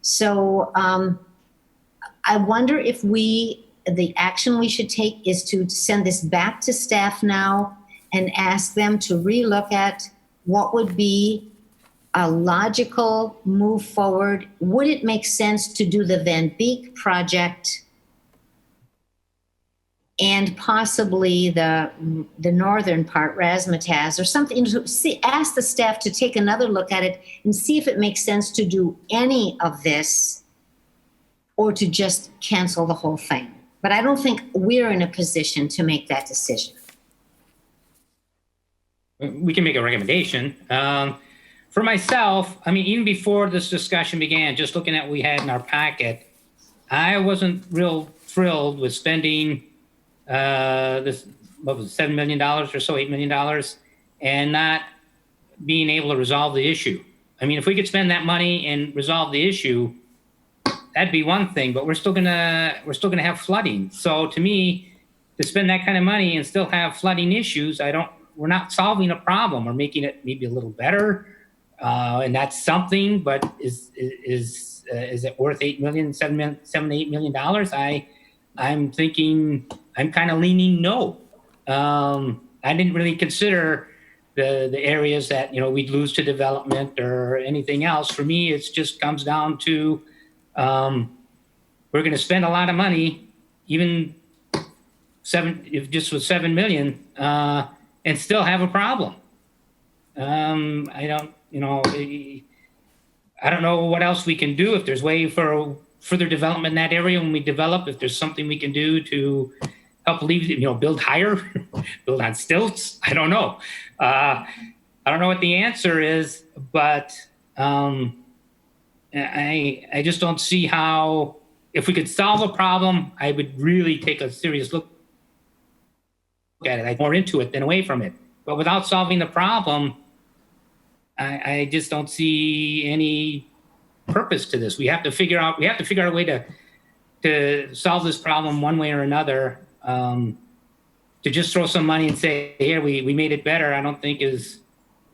[SPEAKER 3] So I wonder if the action we should take is to send this back to staff now and ask them to relook at what would be a logical move forward. Would it make sense to do the Van Beek project and possibly the northern part, Razzmatazz, or something? Ask the staff to take another look at it and see if it makes sense to do any of this or to just cancel the whole thing. But I don't think we're in a position to make that decision.
[SPEAKER 2] We can make a recommendation. For myself, I mean, even before this discussion began, just looking at what we had in our packet, I wasn't real thrilled with spending this, what was it, $7 million or so, $8 million, and not being able to resolve the issue. I mean, if we could spend that money and resolve the issue, that'd be one thing, but we're still gonna have flooding. So to me, to spend that kind of money and still have flooding issues, we're not solving a problem. We're making it maybe a little better. And that's something, but is it worth $8 million, $7 to $8 million? I'm thinking, I'm kind of leaning no. I didn't really consider the areas that, we'd lose to development or anything else. For me, it just comes down to, we're going to spend a lot of money, even if just with 7 million, and still have a problem. I don't know what else we can do. If there's way for further development in that area when we develop, if there's something we can do to help build higher, build on stilts. I don't know. I don't know what the answer is, but I just don't see how, if we could solve a problem, I would really take a serious look at it. I'd more into it than away from it. But without solving the problem, I just don't see any purpose to this. We have to figure out a way to solve this problem one way or another. To just throw some money and say, here, we made it better, I don't think is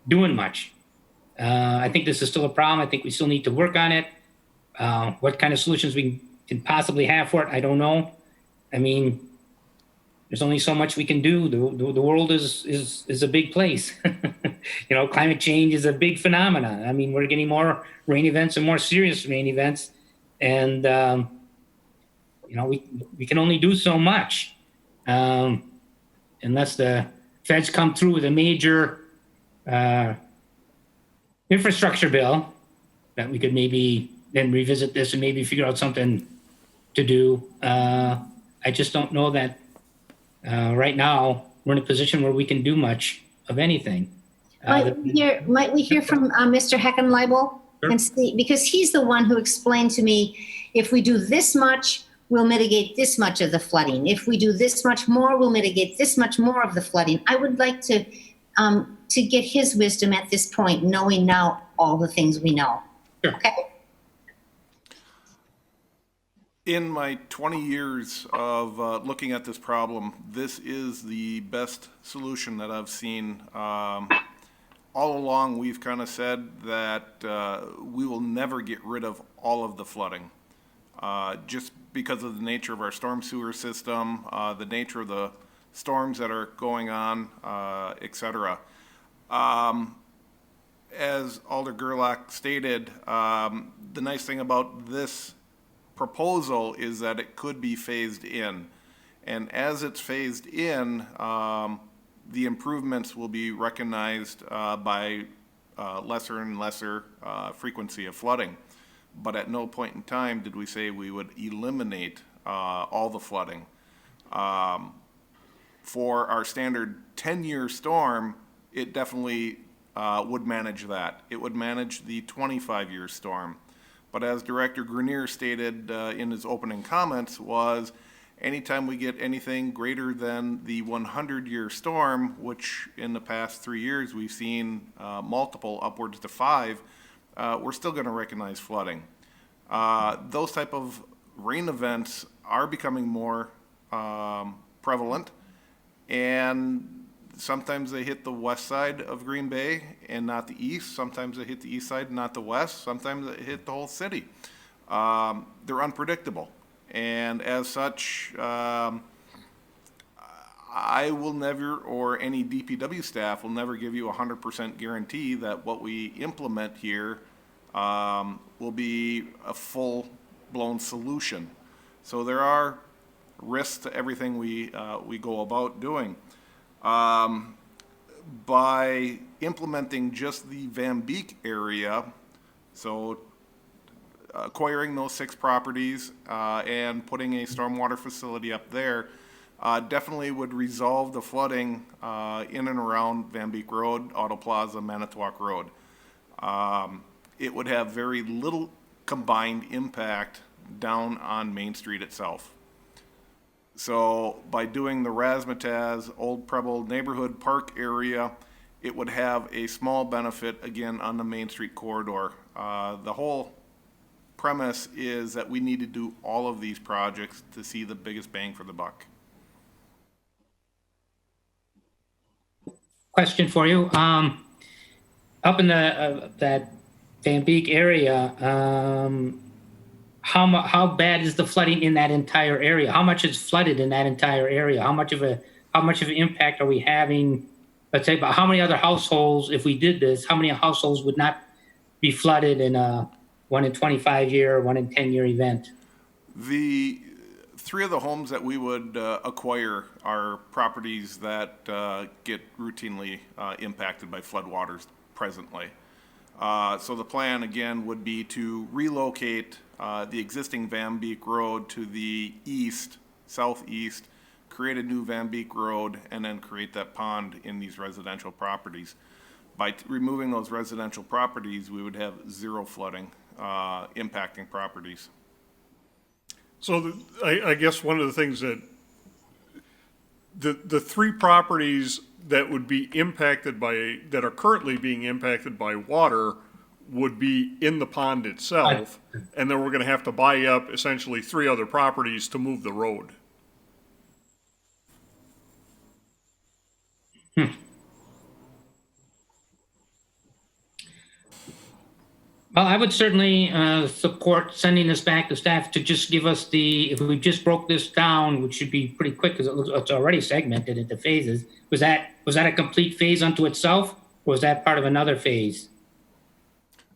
[SPEAKER 2] doing much. I think this is still a problem. I think we still need to work on it. What kind of solutions we can possibly have for it, I don't know. I mean, there's only so much we can do. The world is a big place. Climate change is a big phenomenon. I mean, we're getting more rain events and more serious rain events. And, we can only do so much unless the feds come through with a major infrastructure bill that we could maybe then revisit this and maybe figure out something to do. I just don't know that right now we're in a position where we can do much of anything.
[SPEAKER 3] Might we hear from Mr. Heckenleibel?
[SPEAKER 2] Sure.
[SPEAKER 3] And see, because he's the one who explained to me, if we do this much, we'll mitigate this much of the flooding. If we do this much more, we'll mitigate this much more of the flooding. I would like to get his wisdom at this point, knowing now all the things we know.
[SPEAKER 2] Sure.
[SPEAKER 3] Okay.
[SPEAKER 9] In my 20 years of looking at this problem, this is the best solution that I've seen. All along, we've kind of said that we will never get rid of all of the flooding, just because of the nature of our storm sewer system, the nature of the storms that are going on, et cetera. As Alder Gerlach stated, the nice thing about this proposal is that it could be phased in. And as it's phased in, the improvements will be recognized by lesser and lesser frequency of flooding. But at no point in time did we say we would eliminate all the flooding. For our standard 10-year storm, it definitely would manage that. It would manage the 25-year storm. But as Director Grenier stated in his opening comments was, anytime we get anything greater than the 100-year storm, which in the past 3 years we've seen multiple, upwards to 5, we're still going to recognize flooding. Those type of rain events are becoming more prevalent, and sometimes they hit the west side of Green Bay and not the east. Sometimes they hit the east side and not the west. Sometimes they hit the whole city. They're unpredictable, and as such, I will never, or any DPW staff will never give you a 100% guarantee that what we implement here will be a full-blown solution. So there are risks to everything we go about doing. By implementing just the Van Beek area, so acquiring those 6 properties and putting a stormwater facility up there, definitely would resolve the flooding in and around Van Beek Road, Auto Plaza, Manitowoc Road. It would have very little combined impact down on Main Street itself. So by doing the Razzmatazz Old Preble Neighborhood Park area, it would have a small benefit again on the Main Street corridor. The whole premise is that we need to do all of these projects to see the biggest bang for the buck.
[SPEAKER 2] Question for you. Up in the that Van Beek area, how bad is the flooding in that entire area? How much is flooded in that entire area? How much of an impact are we having? Let's say, about how many other households, if we did this, how many households would not be flooded in a 1 in 25 year, 1 in 10 year event?
[SPEAKER 9] The 3 of the homes that we would acquire are properties that get routinely impacted by floodwaters presently. So the plan again would be to relocate the existing Van Beek Road to the east, southeast, create a new Van Beek Road, and then create that pond in these residential properties. By removing those residential properties, we would have 0 flooding impacting properties.
[SPEAKER 1] So I guess one of the things that the 3 properties that would be impacted by, that are currently being impacted by water, would be in the pond itself, and then we're going to have to buy up essentially 3 other properties to move the road.
[SPEAKER 2] Well, I would certainly support sending this back to staff to just give us if we just broke this down, which should be pretty quick because it's already segmented into phases. Was that a complete phase unto itself, or was that part of another phase?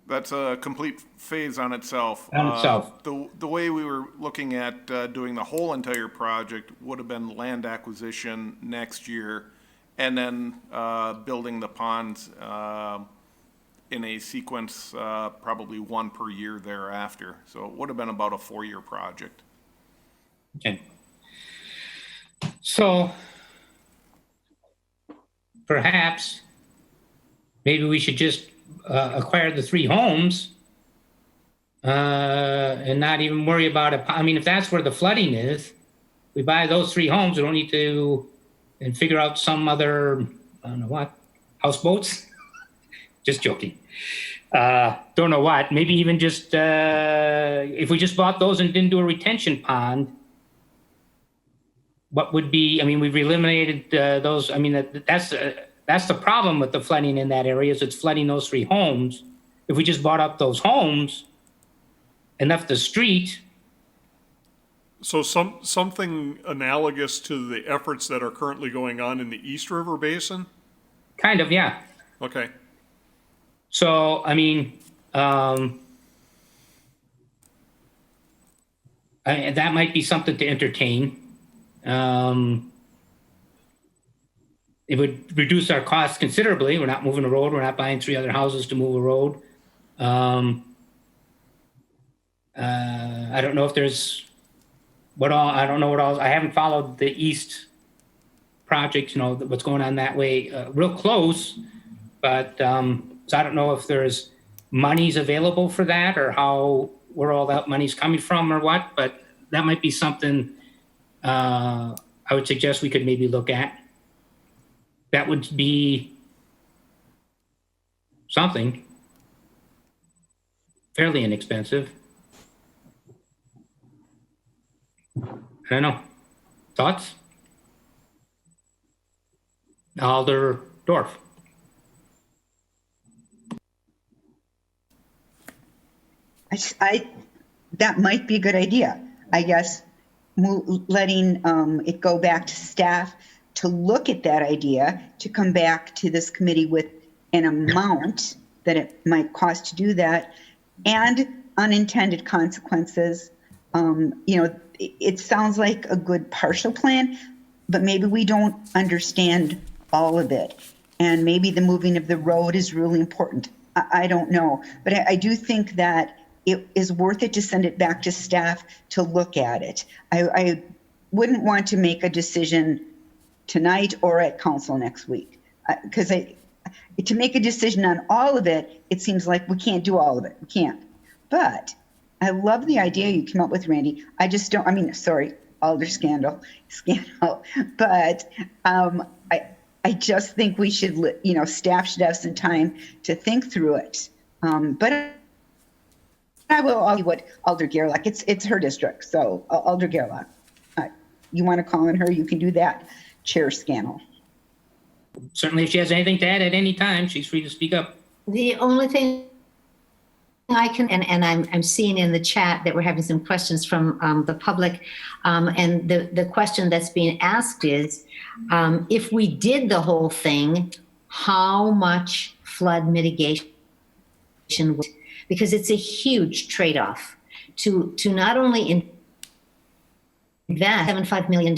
[SPEAKER 9] That's a complete phase on itself.
[SPEAKER 2] On itself.
[SPEAKER 9] The way we were looking at doing the whole entire project would have been land acquisition next year, and then building the ponds in a sequence, probably 1 per year thereafter. So it would have been about a 4-year project.
[SPEAKER 2] Okay. So perhaps maybe we should just acquire the 3 homes and not even worry about it. I mean, if that's where the flooding is, we buy those 3 homes. We don't need to and figure out some other, I don't know what, houseboats. Just joking. Don't know what. Maybe even just if we just bought those and didn't do a retention pond, what would be? I mean, we've eliminated those. I mean, that's the problem with the flooding in that area is it's flooding those 3 homes. If we just bought up those homes and left the street.
[SPEAKER 1] So something analogous to the efforts that are currently going on in the East River Basin?
[SPEAKER 2] Kind of, yeah.
[SPEAKER 1] Okay.
[SPEAKER 2] So, I mean, that might be something to entertain. It would reduce our costs considerably. We're not moving a road. We're not buying 3 other houses to move a road. I don't know if there's I don't know what all. I haven't followed the East project, what's going on that way real close, but so I don't know if there's monies available for that or where all that money's coming from or what, but that might be something I would suggest we could maybe look at. That would be something fairly inexpensive. I don't know. Thoughts? Alder Dorf.
[SPEAKER 10] That might be a good idea. I guess letting it go back to staff to look at that idea, to come back to this committee with an amount that it might cost to do that, and unintended consequences. It sounds like a good partial plan, but maybe we don't understand all of it. And maybe the moving of the road is really important. I don't know. But I do think that it is worth it to send it back to staff to look at it. I wouldn't want to make a decision tonight or at council next week. Because to make a decision on all of it, it seems like we can't do all of it. We can't. But I love the idea you came up with, Randy. I just don't, Alder Scandal. But I just think we should, staff should have some time to think through it. But I will argue what Alder Gerlach, it's her district. So Alder Gerlach, you want to call on her, you can do that, Chair Scannell.
[SPEAKER 2] Certainly, if she has anything to add at any time, she's free to speak up.
[SPEAKER 3] The only thing I can, and I'm seeing in the chat that we're having some questions from the public, and the question that's being asked is, if we did the whole thing, how much flood mitigation would, because it's a huge trade-off to not only invest $75 million,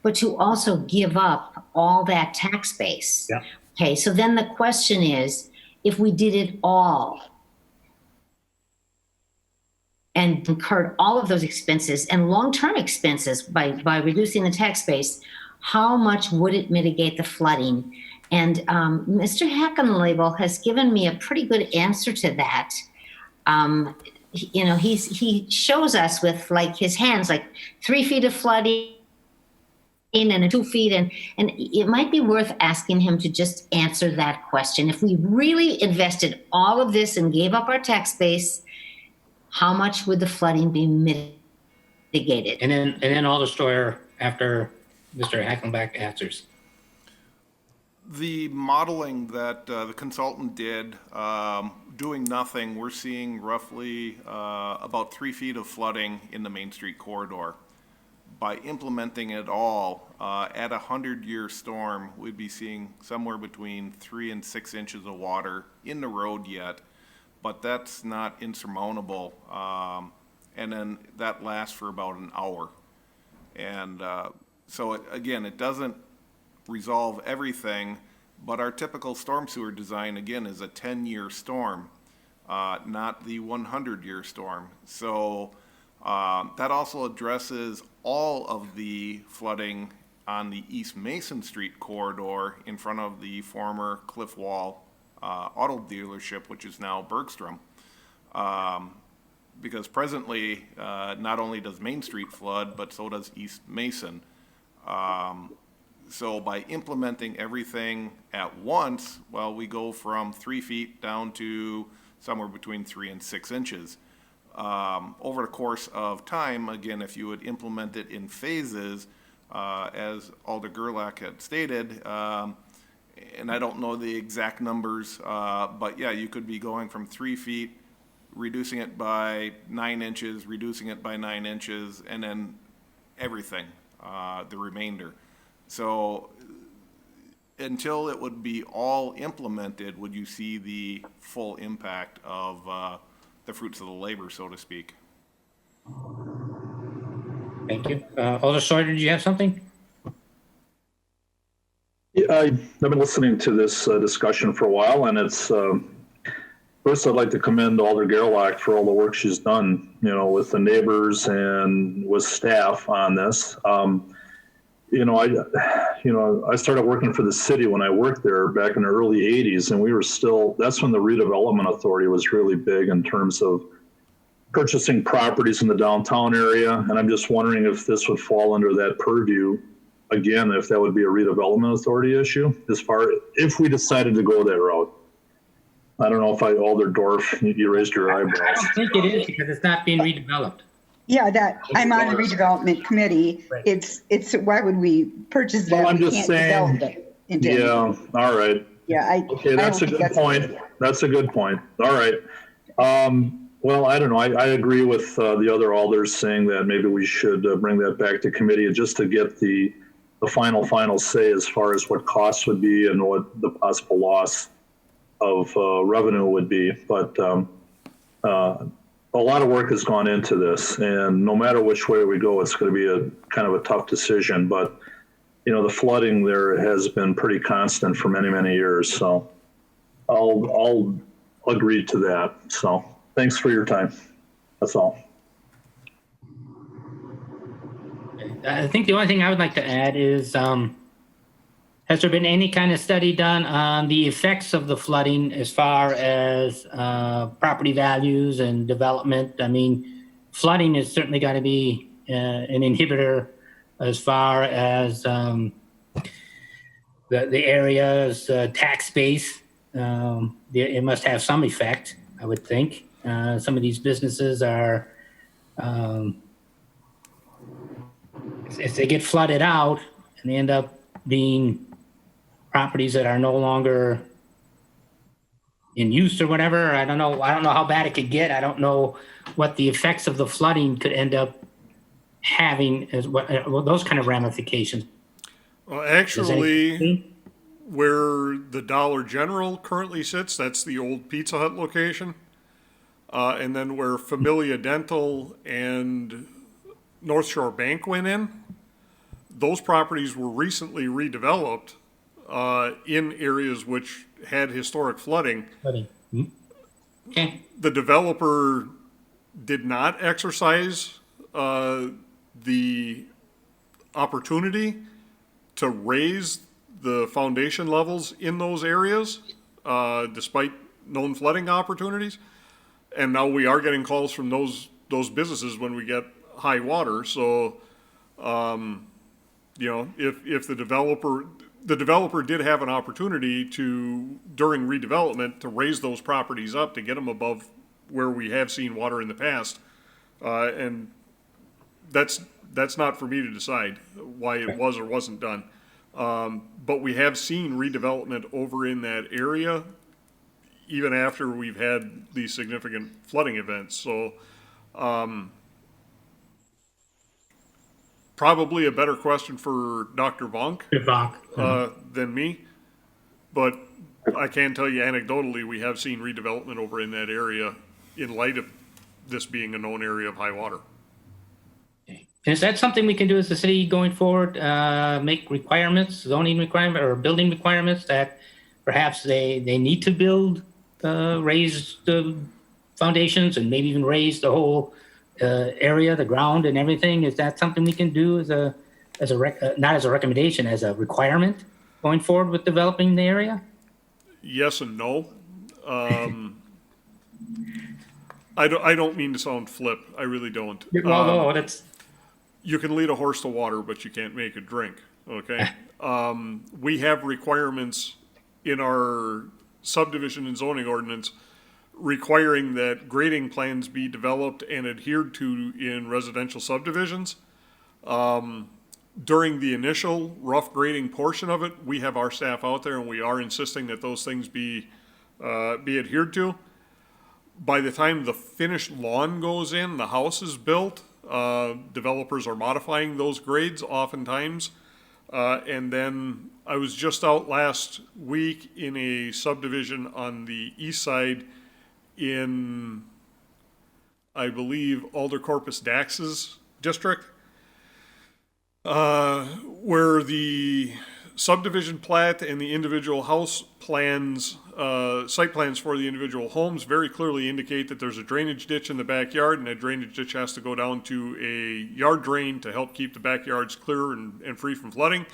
[SPEAKER 3] but to also give up all that tax base.
[SPEAKER 2] Yeah.
[SPEAKER 3] Okay, so then the question is, if we did it all and incurred all of those expenses and long-term expenses by reducing the tax base, how much would it mitigate the flooding? And Mr. Hackenlabel has given me a pretty good answer to that. He shows us with like his hands, like 3 feet of flooding and 2 feet. And it might be worth asking him to just answer that question. If we really invested all of this and gave up our tax base, how much would the flooding be mitigated?
[SPEAKER 2] And then Alder Steuer after Mr. Hackenbach answers.
[SPEAKER 9] The modeling that the consultant did, doing nothing, we're seeing roughly about 3 feet of flooding in the Main Street corridor. By implementing it all, at a 100-year storm, we'd be seeing somewhere between 3 and 6 inches of water in the road yet, but that's not insurmountable. And then that lasts for about an hour. And so it doesn't resolve everything, but our typical storm sewer design, again, is a 10-year storm, not the 100-year storm. So that also addresses all of the flooding on the East Mason Street corridor in front of the former Cliff Wall auto dealership, which is now Bergstrom. Because presently, not only does Main Street flood, but so does East Mason. So by implementing everything at once, well, we go from 3 feet down to somewhere between 3 and 6 inches. Over the course of time, again, if you would implement it in phases, as Alder Gerlach had stated, and I don't know the exact numbers, but yeah, you could be going from 3 feet, reducing it by 9 inches, reducing it by 9 inches, and then everything, the remainder. So until it would be all implemented, would you see the full impact of the fruits of the labor, so to speak?
[SPEAKER 2] Thank you. Alder Steuer, did you have something?
[SPEAKER 11] Yeah, I've been listening to this discussion for a while, and it's first I'd like to commend Alder Gerlach for all the work she's done, with the neighbors and with staff on this. I started working for the city when I worked there back in the early 80s, and that's when the redevelopment authority was really big in terms of purchasing properties in the downtown area. And I'm just wondering if this would fall under that purview again, if that would be a redevelopment authority issue if we decided to go that route. I don't know if Alder Dorf, you raised your eyebrows.
[SPEAKER 2] I don't think it is because it's not being redeveloped.
[SPEAKER 10] Yeah, that, I'm on the redevelopment committee.
[SPEAKER 2] Right.
[SPEAKER 10] It's, why would we purchase
[SPEAKER 11] Well,
[SPEAKER 10] that?
[SPEAKER 11] I'm
[SPEAKER 10] We
[SPEAKER 11] just
[SPEAKER 10] can't develop
[SPEAKER 11] saying,
[SPEAKER 10] it into
[SPEAKER 11] yeah,
[SPEAKER 10] anything.
[SPEAKER 11] all right.
[SPEAKER 10] Yeah,
[SPEAKER 11] Okay,
[SPEAKER 10] I
[SPEAKER 11] that's
[SPEAKER 10] don't
[SPEAKER 11] a
[SPEAKER 10] think
[SPEAKER 11] good
[SPEAKER 10] that's
[SPEAKER 11] point. That's a good point. All right. Well, I don't know. I agree with the other alders saying that maybe we should bring that back to committee just to get the final say as far as what costs would be and what the possible loss of revenue would be. But a lot of work has gone into this, and no matter which way we go, it's going to be a kind of a tough decision. But you know, the flooding there has been pretty constant for many, many years. So I'll agree to that. So thanks for your time. That's all.
[SPEAKER 2] I think the only thing I would like to add is, has there been any kind of study done on the effects of the flooding as far as property values and development? I mean, flooding is certainly going to be an inhibitor as far as the area's tax base. It must have some effect, I would think. Some of these businesses are, if they get flooded out and they end up being properties that are no longer in use or whatever, I don't know how bad it could get. I don't know what the effects of the flooding could end up having as what those kind of ramifications.
[SPEAKER 1] Well,
[SPEAKER 2] Does
[SPEAKER 1] actually,
[SPEAKER 2] anybody-
[SPEAKER 1] where the Dollar General currently sits, that's the old Pizza Hut location. And then where Familia Dental and North Shore Bank went in, those properties were recently redeveloped in areas which had historic flooding.
[SPEAKER 2] flooding? Hmm? Okay.
[SPEAKER 1] The developer did not exercise the opportunity to raise the foundation levels in those areas, despite known flooding opportunities. And now we are getting calls from those businesses when we get high water. So, you know, if the developer did have an opportunity to, during redevelopment, to raise those properties up to get them above where we have seen water in the past, and that's not for me to decide why it was or wasn't done. But we have seen redevelopment over in that area, even after we've had these significant flooding events. So, probably a better question for Dr. Vonk than me. But I can tell you anecdotally, we have seen redevelopment over in that area in light of this being a known area of high water.
[SPEAKER 2] Is that something we can do as a city going forward? Make requirements, zoning requirement or building requirements that perhaps they need to build, raise the foundations and maybe even raise the whole area, the ground and everything? Is that something we can do not as a recommendation, as a requirement going forward with developing the area?
[SPEAKER 1] Yes and no. I don't mean to sound flip. I really don't.
[SPEAKER 2] Well, that's
[SPEAKER 1] You can lead a horse to water, but you can't make it drink. Okay. We have requirements in our subdivision and zoning ordinance requiring that grading plans be developed and adhered to in residential subdivisions. During the initial rough grading portion of it, we have our staff out there and we are insisting that those things be adhered to. By the time the finished lawn goes in, the house is built, developers are modifying those grades oftentimes. And then I was just out last week in a subdivision on the east side in, I believe, Alder Corpus Dax's district, where the subdivision plat and the individual house plans, site plans for the individual homes very clearly indicate that there's a drainage ditch in the backyard, and that drainage ditch has to go down to a yard drain to help keep the backyards clear and free from flooding.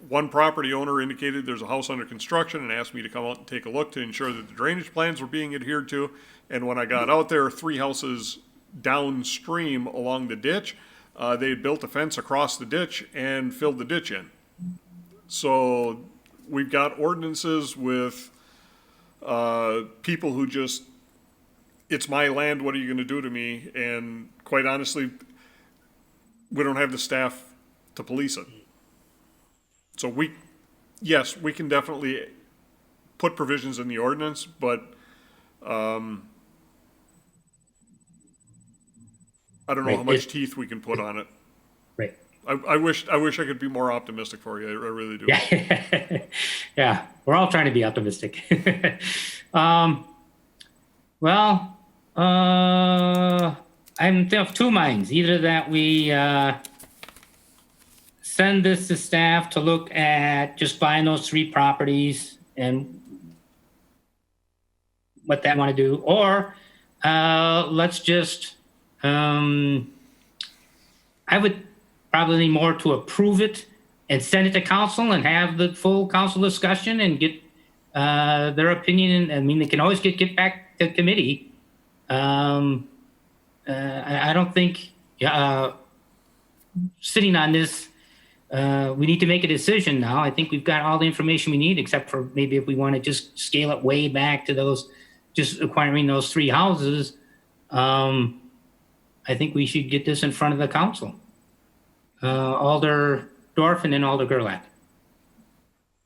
[SPEAKER 1] One property owner indicated there's a house under construction and asked me to come out and take a look to ensure that the drainage plans were being adhered to. And when I got out there, 3 houses downstream along the ditch, they had built a fence across the ditch and filled the ditch in. So we've got ordinances with people who just it's my land, what are you gonna do to me? And quite honestly, we don't have the staff to police it. So yes, we can definitely put provisions in the ordinance, but, I don't know how
[SPEAKER 2] Right,
[SPEAKER 1] much teeth we can put on it.
[SPEAKER 2] Right.
[SPEAKER 1] I wish I could be more optimistic for you. I really do.
[SPEAKER 2] Yeah. Yeah. We're all trying to be optimistic. Well, I'm of two minds. Either that we send this to staff to look at just buying those 3 properties and what they want to do, or let's just, I would probably lean more to approve it and send it to council and have the full council discussion and get their opinion. I mean, they can always get back to committee. I don't think sitting on this, we need to make a decision now. I think we've got all the information we need, except for maybe if we want to just scale it way back to those, just acquiring those 3 houses. I think we should get this in front of the council. Alder Dorf and then Alder Gerlach.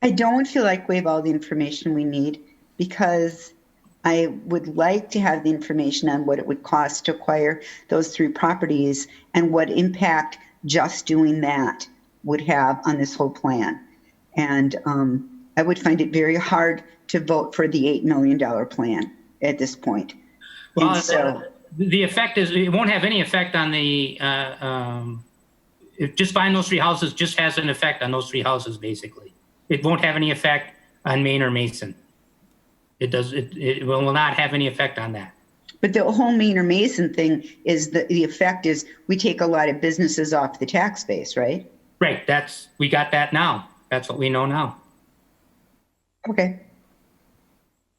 [SPEAKER 10] I don't feel like we have all the information we need because I would like to have the information on what it would cost to acquire those 3 properties and what impact just doing that would have on this whole plan. And I would find it very hard to vote for the $8 million plan at this point.
[SPEAKER 2] Well,
[SPEAKER 10] and so
[SPEAKER 2] the effect is it won't have any effect on the, if just buying those 3 houses just has an effect on those 3 houses, basically. It won't have any effect on Maine or Mason. It will not have any effect on that.
[SPEAKER 10] But the whole Maynard Mason thing is the effect is we take a lot of businesses off the tax base, right?
[SPEAKER 2] Right. We got that now. That's what we know now.
[SPEAKER 10] Okay.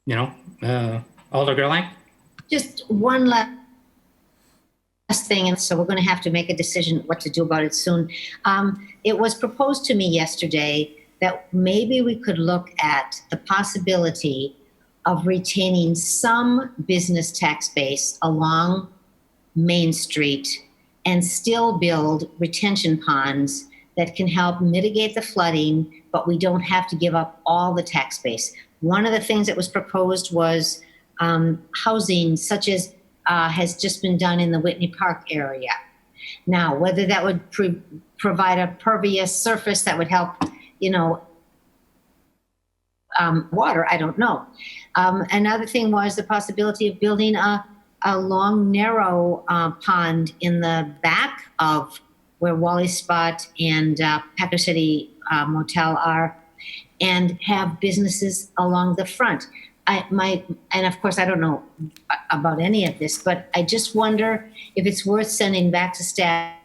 [SPEAKER 2] You know, Alder Gerlach?
[SPEAKER 3] Just one last thing, and so we're going to have to make a decision what to do about it soon. It was proposed to me yesterday that maybe we could look at the possibility of retaining some business tax base along Main Street and still build retention ponds that can help mitigate the flooding, but we don't have to give up all the tax base. One of the things that was proposed was housing such as has just been done in the Whitney Park area. Now, whether that would provide a pervious surface that would help, water, I don't know. Another thing was the possibility of building a long, narrow pond in the back of where Wally Spot and Packer City Motel are, and have businesses along the front. And of course, I don't know about any of this, but I just wonder if it's worth sending back to staff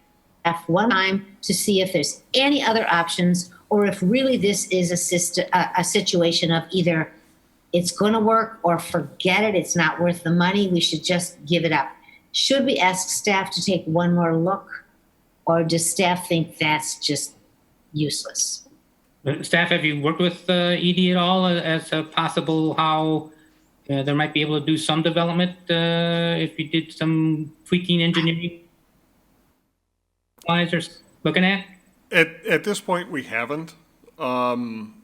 [SPEAKER 3] one time to see if there's any other options, or if really this is a situation of either it's going to work or forget it, it's not worth the money, we should just give it up. Should we ask staff to take one more look, or does staff think that's just useless?
[SPEAKER 2] Staff, have you worked with ED at all as a possible how there might be able to do some development if you did some tweaking engineering wise or looking at?
[SPEAKER 1] At this point, we haven't. I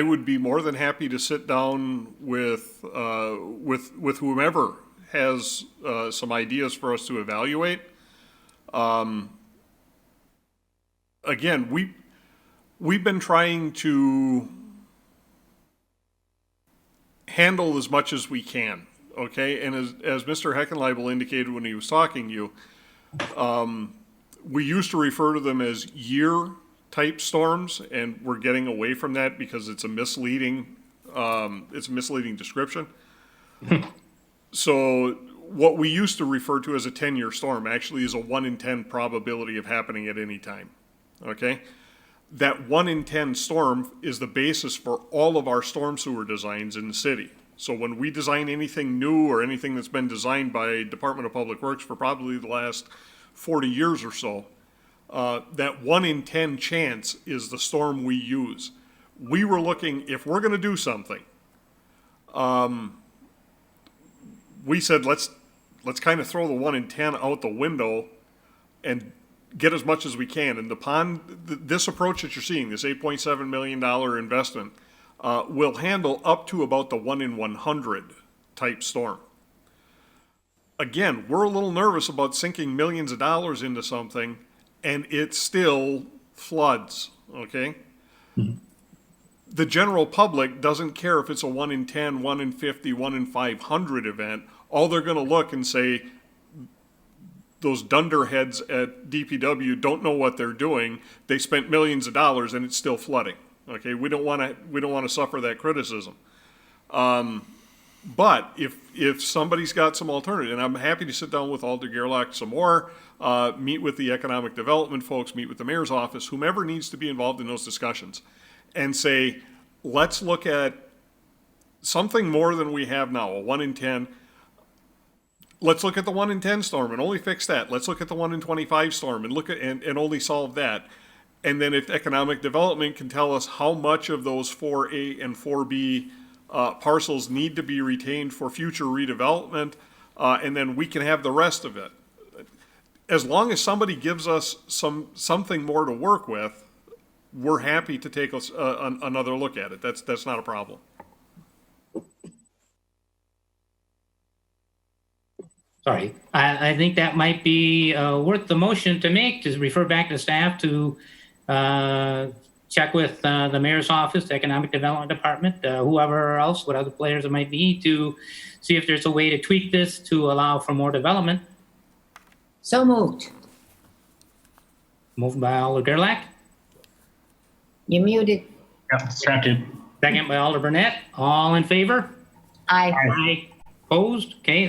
[SPEAKER 1] would be more than happy to sit down with whomever has some ideas for us to evaluate. Again, we've been trying to handle as much as we can, okay? And as Mr. Heckenleibel indicated when he was talking to you, we used to refer to them as year-type storms, and we're getting away from that because it's a misleading description. So what we used to refer to as a 10-year storm actually is a 1 in 10 probability of happening at any time, okay? That 1 in 10 storm is the basis for all of our storm sewer designs in the city. So when we design anything new or anything that's been designed by Department of Public Works for probably the last 40 years or so, that 1 in 10 chance is the storm we use. We were looking, if we're going to do something, we said, let's kind of throw the 1 in 10 out the window and get as much as we can. And the pond, this approach that you're seeing, this $8.7 million investment, will handle up to about the 1 in 100 type storm. Again, we're a little nervous about sinking millions of dollars into something and it still floods, okay? Mm-hmm. The general public doesn't care if it's a 1 in 10, 1 in 50, 1 in 500 event. All they're going to look and say, those dunderheads at DPW don't know what they're doing. They spent millions of dollars and it's still flooding. Okay, we don't want to suffer that criticism. But if somebody's got some alternative, and I'm happy to sit down with Alder Gerlach some more, meet with the economic development folks, meet with the mayor's office, whomever needs to be involved in those discussions, and say, let's look at something more than we have now, a 1 in 10. Let's look at the 1 in 10 storm and only fix that. Let's look at the 1 in 25 storm and look at and only solve that. And then if economic development can tell us how much of those 4A and 4B parcels need to be retained for future redevelopment, and then we can have the rest of it. As long as somebody gives us something more to work with, we're happy to take another look at it. That's not a problem.
[SPEAKER 2] Sorry, I think that might be worth the motion to make, to refer back to staff to check with the mayor's office, the economic development department, whoever else, what other players it might be, to see if there's a way to tweak this to allow for more development.
[SPEAKER 3] So moved.
[SPEAKER 2] Moved by Alder Gerlach,
[SPEAKER 3] You're muted.
[SPEAKER 4] Yep, second.
[SPEAKER 2] second by Alder Burnett. All in favor?
[SPEAKER 3] Aye.
[SPEAKER 2] Aye. Opposed? Okay,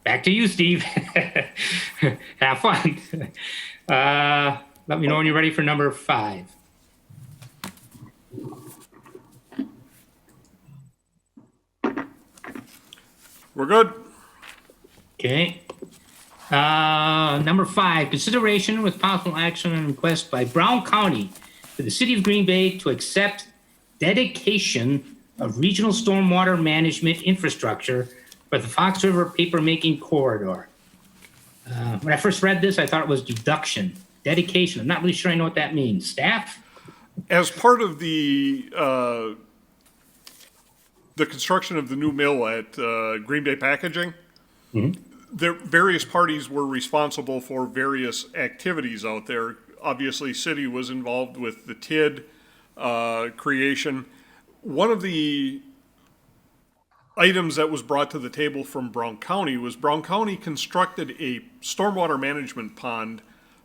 [SPEAKER 2] back to you, Steve. Have fun. Let me know when you're ready for number 5.
[SPEAKER 1] We're good.
[SPEAKER 2] Okay. Number 5, consideration with possible action and request by Brown County for the city of Green Bay to accept dedication of regional stormwater management infrastructure for the Fox River paper-making corridor. When I first read this, I thought it was deduction. Dedication, I'm not really sure I know what that means. Staff?
[SPEAKER 1] As part of the construction of the new mill at Green Bay Packaging, the various parties were responsible for various activities out there. Obviously, city was involved with the TID creation. One of the items that was brought to the table from Brown County was Brown County constructed a stormwater management pond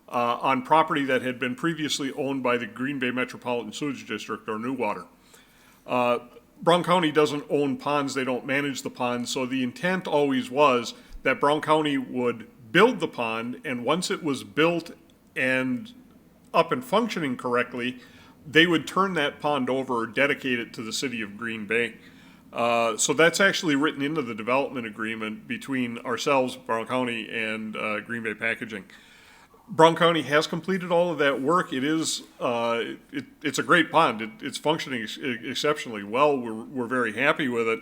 [SPEAKER 1] on property that had been previously owned by the Green Bay Metropolitan Sewage District, or New Water. Brown County doesn't own ponds, they don't manage the ponds, so the intent always was that Brown County would build the pond, and once it was built and up and functioning correctly, they would turn that pond over or dedicate it to the city of Green Bay. So that's actually written into the development agreement between ourselves, Brown County, and Green Bay Packaging. Brown County has completed all of that work. It is, it's a great pond. It's functioning exceptionally well. We're very happy with it.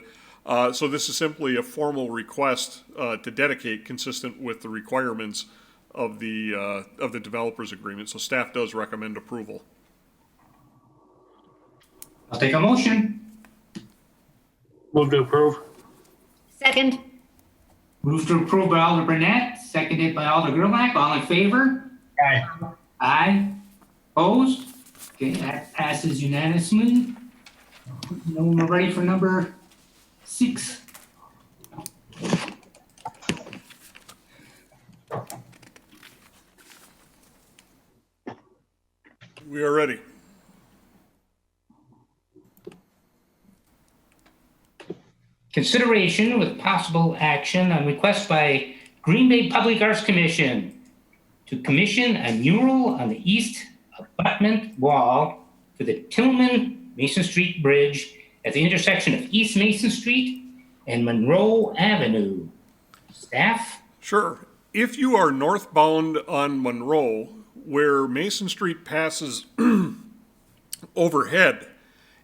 [SPEAKER 1] So this is simply a formal request to dedicate, consistent with the requirements of the developers agreement. So staff does recommend approval.
[SPEAKER 2] I'll take a motion.
[SPEAKER 4] Move to approve.
[SPEAKER 3] Second.
[SPEAKER 2] Move to approve by Alder Burnett, seconded by Alder Gerlach. All in favor?
[SPEAKER 4] Aye.
[SPEAKER 2] Aye. Opposed? Okay, that passes unanimously. Now we're ready for number 6.
[SPEAKER 1] We are ready.
[SPEAKER 2] Consideration with possible action on request by Green Bay Public Arts Commission to commission a mural on the east abutment wall for the Tillman Mason Street Bridge at the intersection of East Mason Street and Monroe Avenue. Staff?
[SPEAKER 1] Sure. If you are northbound on Monroe, where Mason Street passes overhead,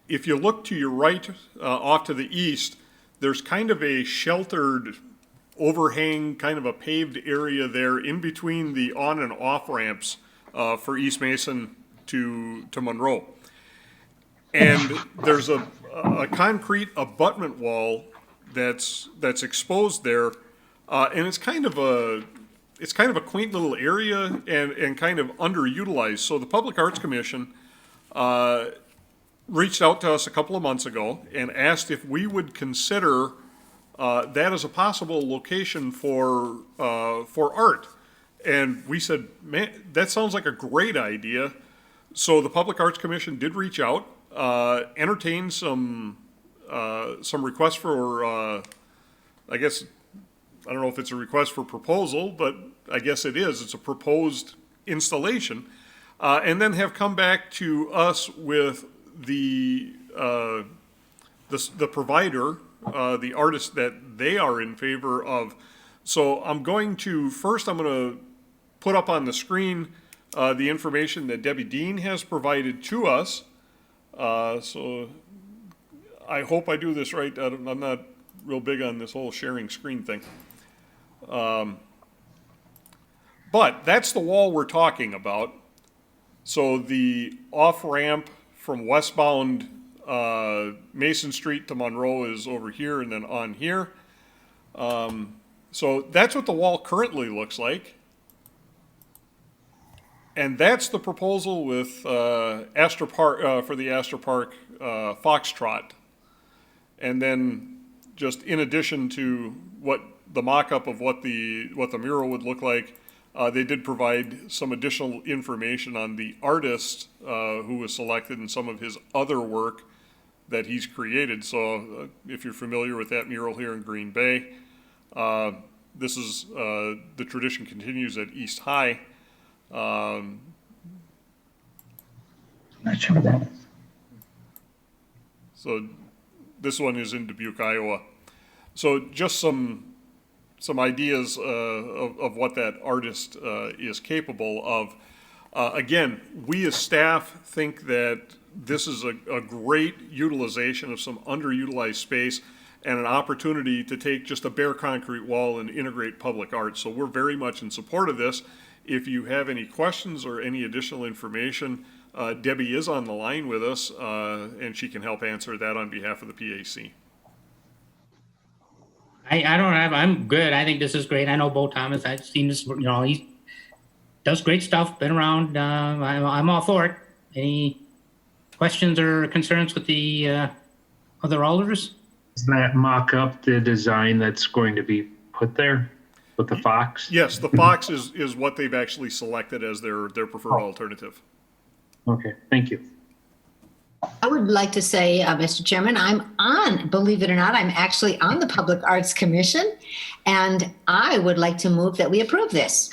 [SPEAKER 1] if you look to your right, off to the east, there's kind of a sheltered overhang, kind of a paved area there in between the on and off ramps for East Mason to Monroe. And there's a concrete abutment wall that's exposed there, and it's kind of a quaint little area and kind of underutilized. So the Public Arts Commission reached out to us a couple of months ago and asked if we would consider that as a possible location for art. And we said, man, that sounds like a great idea. So the Public Arts Commission did reach out, entertained some requests for, I guess, I don't know if it's a request for proposal, but I guess it is. It's a proposed installation. And then have come back to us with the provider, the artist that they are in favor of. So I'm going to put up on the screen the information that Debbie Dean has provided to us. So I hope I do this right. I'm not real big on this whole sharing screen thing. But that's the wall we're talking about. So the off-ramp from westbound Mason Street to Monroe is over here and then on here. So that's what the wall currently looks like. And that's the proposal with Astor Park for the Astor Park Foxtrot. And then just in addition to what the mock-up of what the mural would look like, they did provide some additional information on the artist who was selected and some of his other work that he's created. So if you're familiar with that mural here in Green Bay, this is the tradition continues at East High.
[SPEAKER 5] Not sure that.
[SPEAKER 1] So this one is in Dubuque, Iowa. So just some ideas of what that artist is capable of. Again, we as staff think that this is a great utilization of some underutilized space and an opportunity to take just a bare concrete wall and integrate public art. So we're very much in support of this. If you have any questions or any additional information, Debbie is on the line with us, and she can help answer that on behalf of the PAC.
[SPEAKER 2] I'm good. I think this is great. I know Bo Thomas. I've seen this, he does great stuff, been around. I'm all for it. Any questions or concerns with the other alders?
[SPEAKER 4] Is that mock up the design that's going to be put there with the fox?
[SPEAKER 1] Yes, the fox is what they've actually selected as their preferred alternative.
[SPEAKER 4] Okay, thank you.
[SPEAKER 3] I would like to say, Mr. Chairman, believe it or not, I'm actually on the Public Arts Commission, and I would like to move that we approve this.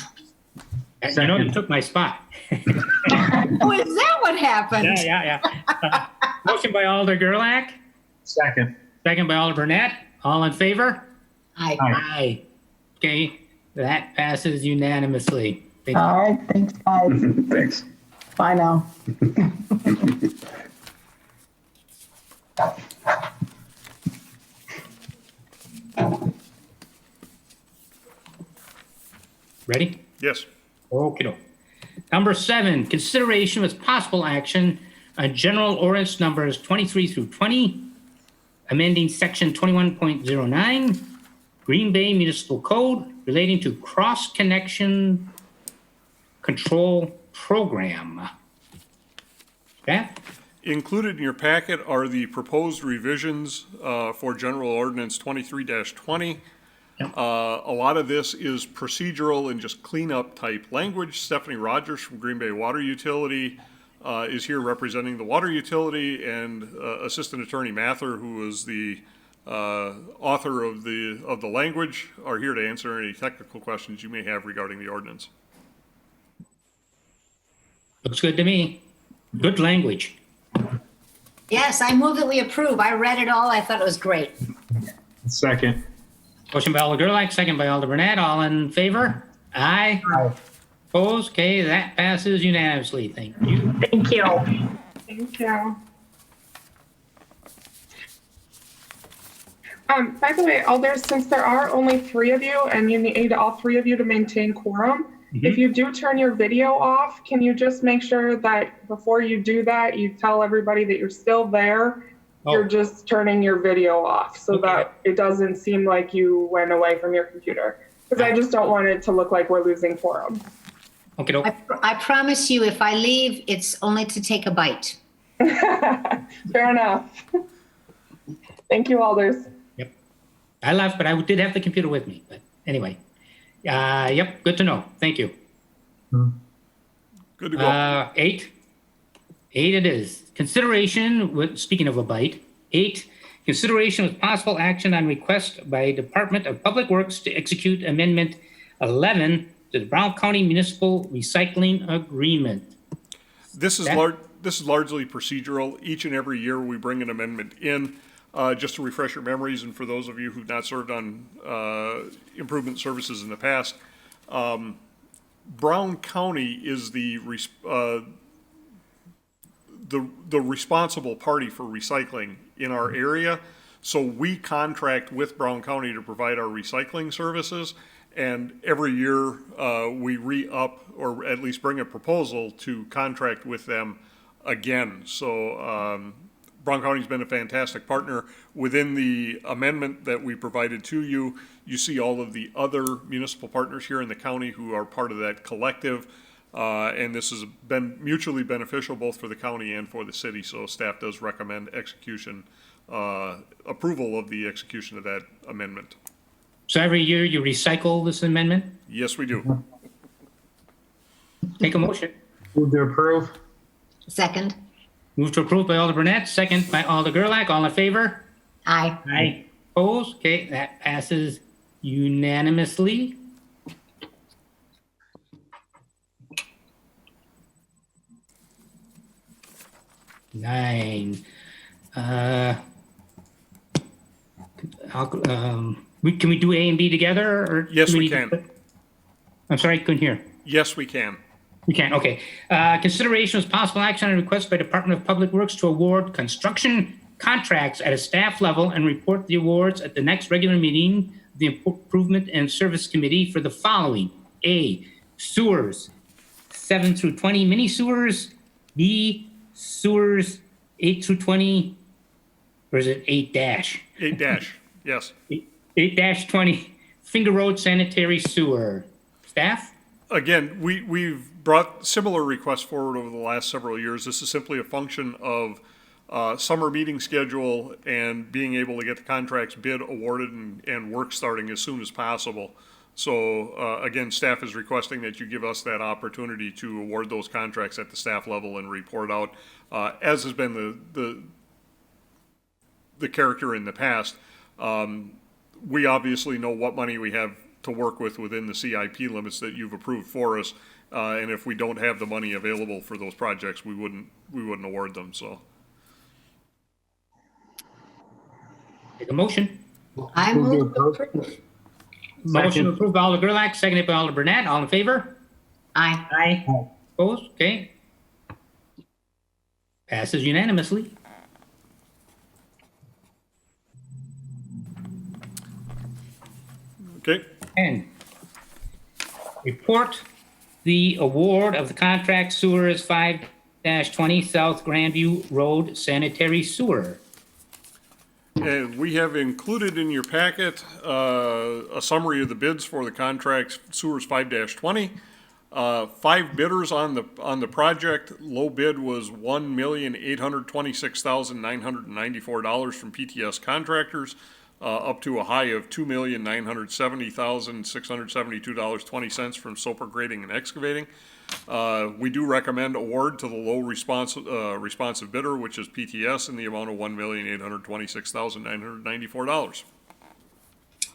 [SPEAKER 2] You took my spot.
[SPEAKER 3] Oh, is that what happened?
[SPEAKER 2] Yeah. Motion by Alder Gerlach.
[SPEAKER 4] Second.
[SPEAKER 2] Second by Alder Burnett. All in favor?
[SPEAKER 3] Aye.
[SPEAKER 2] Aye. Okay, that passes unanimously. Thank you.
[SPEAKER 12] All right, thanks, guys.
[SPEAKER 4] Thanks.
[SPEAKER 12] Bye now.
[SPEAKER 2] Ready?
[SPEAKER 1] Yes.
[SPEAKER 2] Okay. Number 7, consideration with possible action on general ordinance numbers 23 through 20, amending section 21.09, Green Bay Municipal Code relating to cross-connection control program. Okay?
[SPEAKER 1] Included in your packet are the proposed revisions for General Ordinance 23-20. A lot of this is procedural and just cleanup type language. Stephanie Rogers from Green Bay Water Utility is here representing the water utility, and Assistant Attorney Mather, who is the author of the language, are here to answer any technical questions you may have regarding the ordinance.
[SPEAKER 2] Looks good to me. Good language.
[SPEAKER 3] Yes, I move that we approve. I read it all. I thought it was great.
[SPEAKER 4] Second.
[SPEAKER 2] Motion by Alder Gerlach, second by Alder Burnett. All in favor? Aye.
[SPEAKER 12] Aye.
[SPEAKER 2] Opposed? Okay, that passes unanimously. Thank you.
[SPEAKER 12] Thank you.
[SPEAKER 6] Thank you. By the way, Alders, since there are only 3 of you and you need all 3 of you to maintain quorum, if you do turn your video off, can you just make sure that before you do that, you tell everybody that you're still there? You're just turning your video off so that it doesn't seem like you went away from your computer. Because I just don't want it to look like we're losing quorum.
[SPEAKER 2] Okay.
[SPEAKER 3] I promise you, if I leave, it's only to take a bite.
[SPEAKER 6] Fair enough. Thank you, Alders.
[SPEAKER 2] Yep. I left, but I did have the computer with me. But anyway, yep. Good to know. Thank you.
[SPEAKER 1] Good to go.
[SPEAKER 2] 8 it is. Consideration with, speaking of a bite, 8, consideration with possible action on request by Department of Public Works to execute Amendment 11 to the Brown County Municipal Recycling Agreement.
[SPEAKER 1] This is largely procedural. Each and every year we bring an amendment in, just to refresh your memories, and for those of you who've not served on improvement services in the past, Brown County is the responsible party for recycling in our area. So we contract with Brown County to provide our recycling services. And every year we re-up, or at least bring a proposal to contract with them again. So Brown County's been a fantastic partner. Within the amendment that we provided to you, you see all of the other municipal partners here in the county who are part of that collective. And this has been mutually beneficial both for the county and for the city. So staff does recommend approval of the execution of that amendment.
[SPEAKER 2] So every year you recycle this amendment?
[SPEAKER 1] Yes, we do.
[SPEAKER 2] Take a motion.
[SPEAKER 13] Move to approve.
[SPEAKER 3] Second.
[SPEAKER 2] Move to approve by Alder Burnett, second by Alder Gerlach. All in favor?
[SPEAKER 3] Aye.
[SPEAKER 2] Aye. Opposed? Okay, that passes unanimously. Nine. Can we do A and B together? Or
[SPEAKER 1] Yes,
[SPEAKER 2] do
[SPEAKER 1] we
[SPEAKER 2] need to
[SPEAKER 1] can.
[SPEAKER 2] put- I'm sorry, I couldn't hear.
[SPEAKER 1] Yes, we can.
[SPEAKER 2] We can, okay. Consideration was possible action on a request by Department of Public Works to award construction contracts at a staff level and report the awards at the next regular meeting of the Improvement and Service Committee for the following. A, sewers, 7 through 20 mini sewers. B, sewers, 8 through 20, or is it 8 dash?
[SPEAKER 1] 8 dash, yes.
[SPEAKER 2] 8-20, Finger Road sanitary sewer. Staff?
[SPEAKER 1] Again, we've brought similar requests forward over the last several years. This is simply a function of summer meeting schedule and being able to get the contracts bid awarded and work starting as soon as possible. So again, staff is requesting that you give us that opportunity to award those contracts at the staff level and report out, as has been the character in the past. We obviously know what money we have to work with within the CIP limits that you've approved for us, and if we don't have the money available for those projects, we wouldn't award them. So,
[SPEAKER 2] Take a motion.
[SPEAKER 3] I move to approve.
[SPEAKER 2] Motion approved by Alder Gerlach, seconded by Alder Burnett. All in favor?
[SPEAKER 3] Aye.
[SPEAKER 2] Aye. Opposed? Okay. Passes unanimously.
[SPEAKER 1] okay.
[SPEAKER 2] And report the award of the contract sewers 5-20 South Grandview Road sanitary sewer.
[SPEAKER 1] And we have included in your packet a summary of the bids for the contracts Sewers 5-20. 5 bidders on the project. Low bid was $1,826,994 from PTS Contractors, up to a high of $2,970,672.20 from Soper Grading and Excavating. We do recommend award to the low responsive bidder, which is PTS, in the amount of $1,826,994.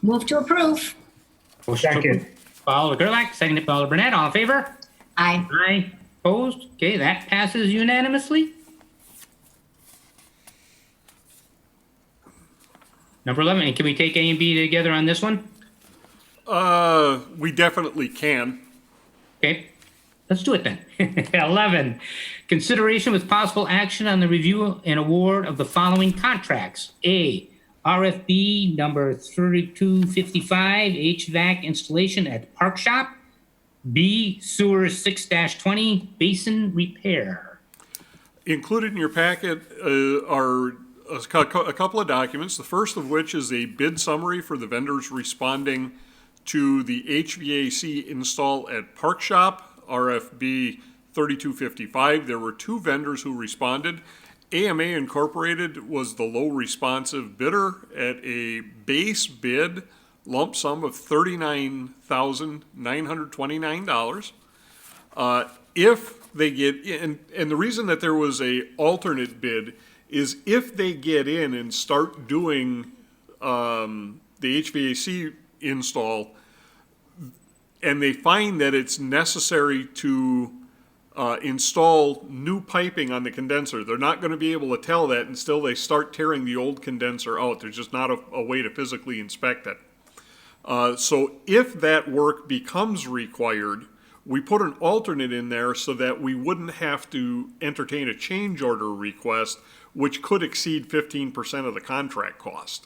[SPEAKER 3] Move to approve.
[SPEAKER 2] Second. By Alder Gerlach, seconded by Alder Burnett. All in favor?
[SPEAKER 3] Aye.
[SPEAKER 2] Aye. Opposed? Okay, that passes unanimously. Number 11, and can we take A and B together on this one?
[SPEAKER 1] We definitely can.
[SPEAKER 2] Okay, let's do it then. 11, consideration with possible action on the review and award of the following contracts. A, RFB number 3255, HVAC installation at Park Shop. B, sewer 6-20, basin repair.
[SPEAKER 1] Included in your packet are a couple of documents, the first of which is a bid summary for the vendors responding to the HVAC install at Park Shop, RFB 3255. There were two vendors who responded. AMA Incorporated was the low responsive bidder at a base bid lump sum of $39,929. If they get in, and the reason that there was a alternate bid is if they get in and start doing the HVAC install, and they find that it's necessary to install new piping on the condenser, they're not going to be able to tell that until they start tearing the old condenser out. There's just not a way to physically inspect it. So if that work becomes required, we put an alternate in there so that we wouldn't have to entertain a change order request, which could exceed 15% of the contract cost.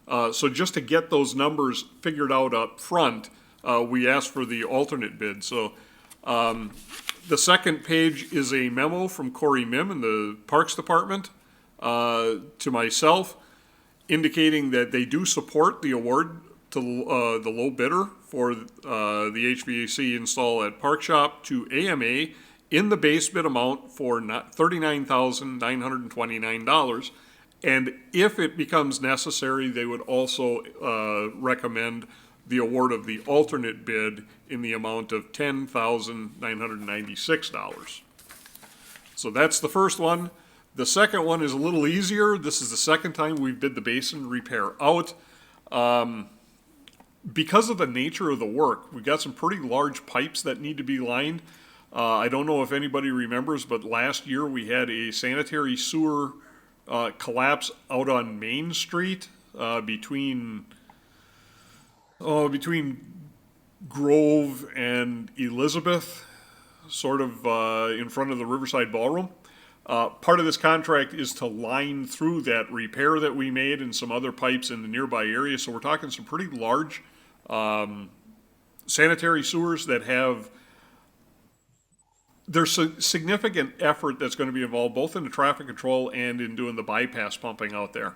[SPEAKER 1] So just to get those numbers figured out up front, we asked for the alternate bid. So the second page is a memo from Corey Mim in the Parks Department to myself, indicating that they do support the award to the low bidder for the HVAC install at Park Shop to AMA in the base bid amount for $39,929. And if it becomes necessary, they would also recommend the award of the alternate bid in the amount of $10,996. So that's the first one. The second one is a little easier. This is the second time we've bid the basin repair out. Because of the nature of the work, we've got some pretty large pipes that need to be lined. I don't know if anybody remembers, but last year we had a sanitary sewer collapse out on Main Street between Grove and Elizabeth, sort of in front of the Riverside Ballroom. Part of this contract is to line through that repair that we made and some other pipes in the nearby area. So we're talking some pretty large sanitary sewers that have, there's a significant effort that's going to be involved both in the traffic control and in doing the bypass pumping out there.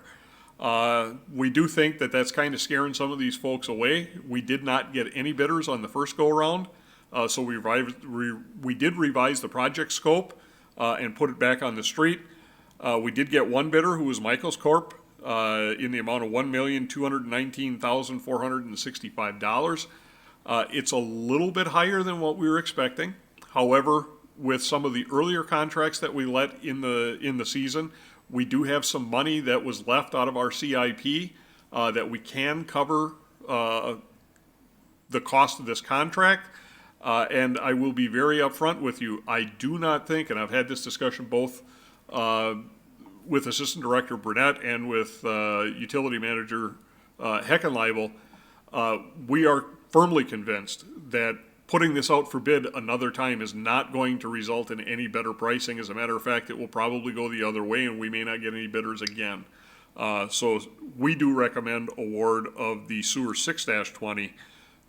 [SPEAKER 1] We do think that that's kind of scaring some of these folks away. We did not get any bidders on the first go around, so we did revise the project scope and put it back on the street. We did get one bidder who was Michaels Corp. In the amount of $1,219,465. It's a little bit higher than what we were expecting. However, with some of the earlier contracts that we let in the season, we do have some money that was left out of our CIP that we can cover the cost of this contract. And I will be very upfront with you. I do not think, and I've had this discussion both with Assistant Director Burnett and with Utility Manager Heckenleibel, we are firmly convinced that putting this out for bid another time is not going to result in any better pricing. As a matter of fact, it will probably go the other way and we may not get any bidders again. So we do recommend award of the sewer 6-20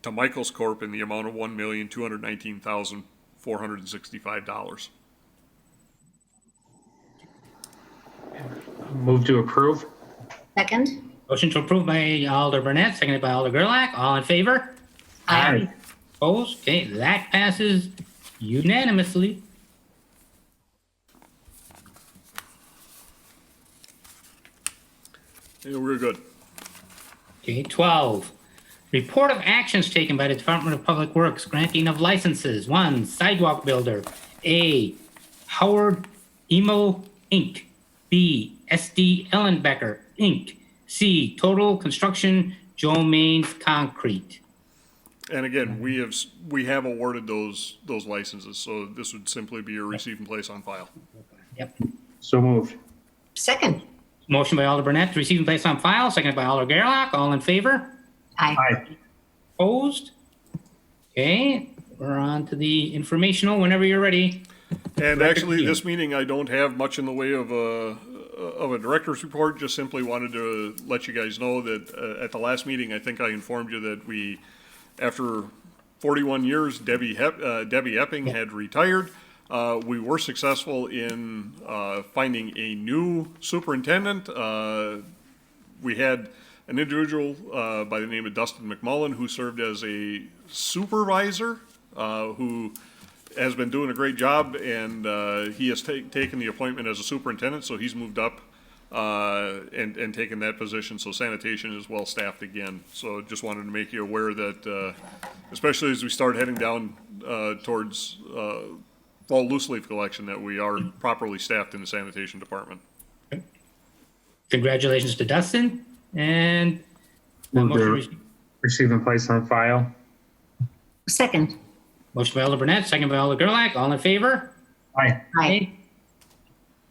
[SPEAKER 1] to Michaels Corp. In the amount of $1,219,465.
[SPEAKER 4] Move to approve.
[SPEAKER 3] Second?
[SPEAKER 2] Motion to approve by Alder Burnett, seconded by Alder Gerlach. All in favor?
[SPEAKER 4] Aye.
[SPEAKER 2] Opposed? Okay, that passes unanimously.
[SPEAKER 1] Yeah, we're good.
[SPEAKER 2] Okay, 12. Report of actions taken by the Department of Public Works, granting of licenses. 1, sidewalk builder. A, Howard Emo Inc. B, SD Ellenbecker Inc. C, Total Construction Joe Mains Concrete.
[SPEAKER 1] And again, we have awarded those licenses, so this would simply be a receive and place on file.
[SPEAKER 2] Yep.
[SPEAKER 4] So moved.
[SPEAKER 3] Second?
[SPEAKER 2] Motion by Alder Burnett to receive and place on file, seconded by Alder Gerlach. All in favor?
[SPEAKER 3] Aye.
[SPEAKER 4] Aye.
[SPEAKER 2] Opposed? Okay, we're on to the informational whenever you're ready.
[SPEAKER 1] And actually, this meeting, I don't have much in the way of of a director's report. Just simply wanted to let you guys know that at the last meeting, I think I informed you that we, after 41 years, Debbie Epping had retired. We were successful in finding a new superintendent. We had an individual by the name of Dustin McMullen who served as a supervisor who has been doing a great job, and he has taken the appointment as a superintendent, so he's moved up and taken that position. So sanitation is well staffed again. So just wanted to make you aware that, especially as we start heading down towards fall loose leaf collection, that we are properly staffed in the sanitation department.
[SPEAKER 2] Congratulations to Dustin. And
[SPEAKER 4] Receive and place on file.
[SPEAKER 3] Second.
[SPEAKER 2] motion by Alder Burnett, second by Alder Gerlach. All in favor?
[SPEAKER 4] Aye.
[SPEAKER 3] Aye.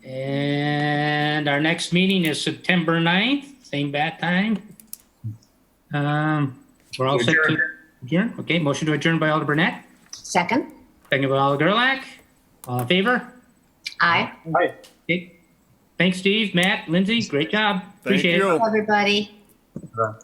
[SPEAKER 2] And our next meeting is September 9th, same bat time. We're all set to adjourn. Okay, motion to adjourn by Alder Burnett,
[SPEAKER 3] Second.
[SPEAKER 2] second by Alder Gerlach. All in favor?
[SPEAKER 3] Aye.
[SPEAKER 2] Okay. Thanks, Steve, Matt, Lindsay. Great job.
[SPEAKER 1] Thank
[SPEAKER 2] Appreciate it.
[SPEAKER 1] you.
[SPEAKER 3] Everybody.
[SPEAKER 4] Uh,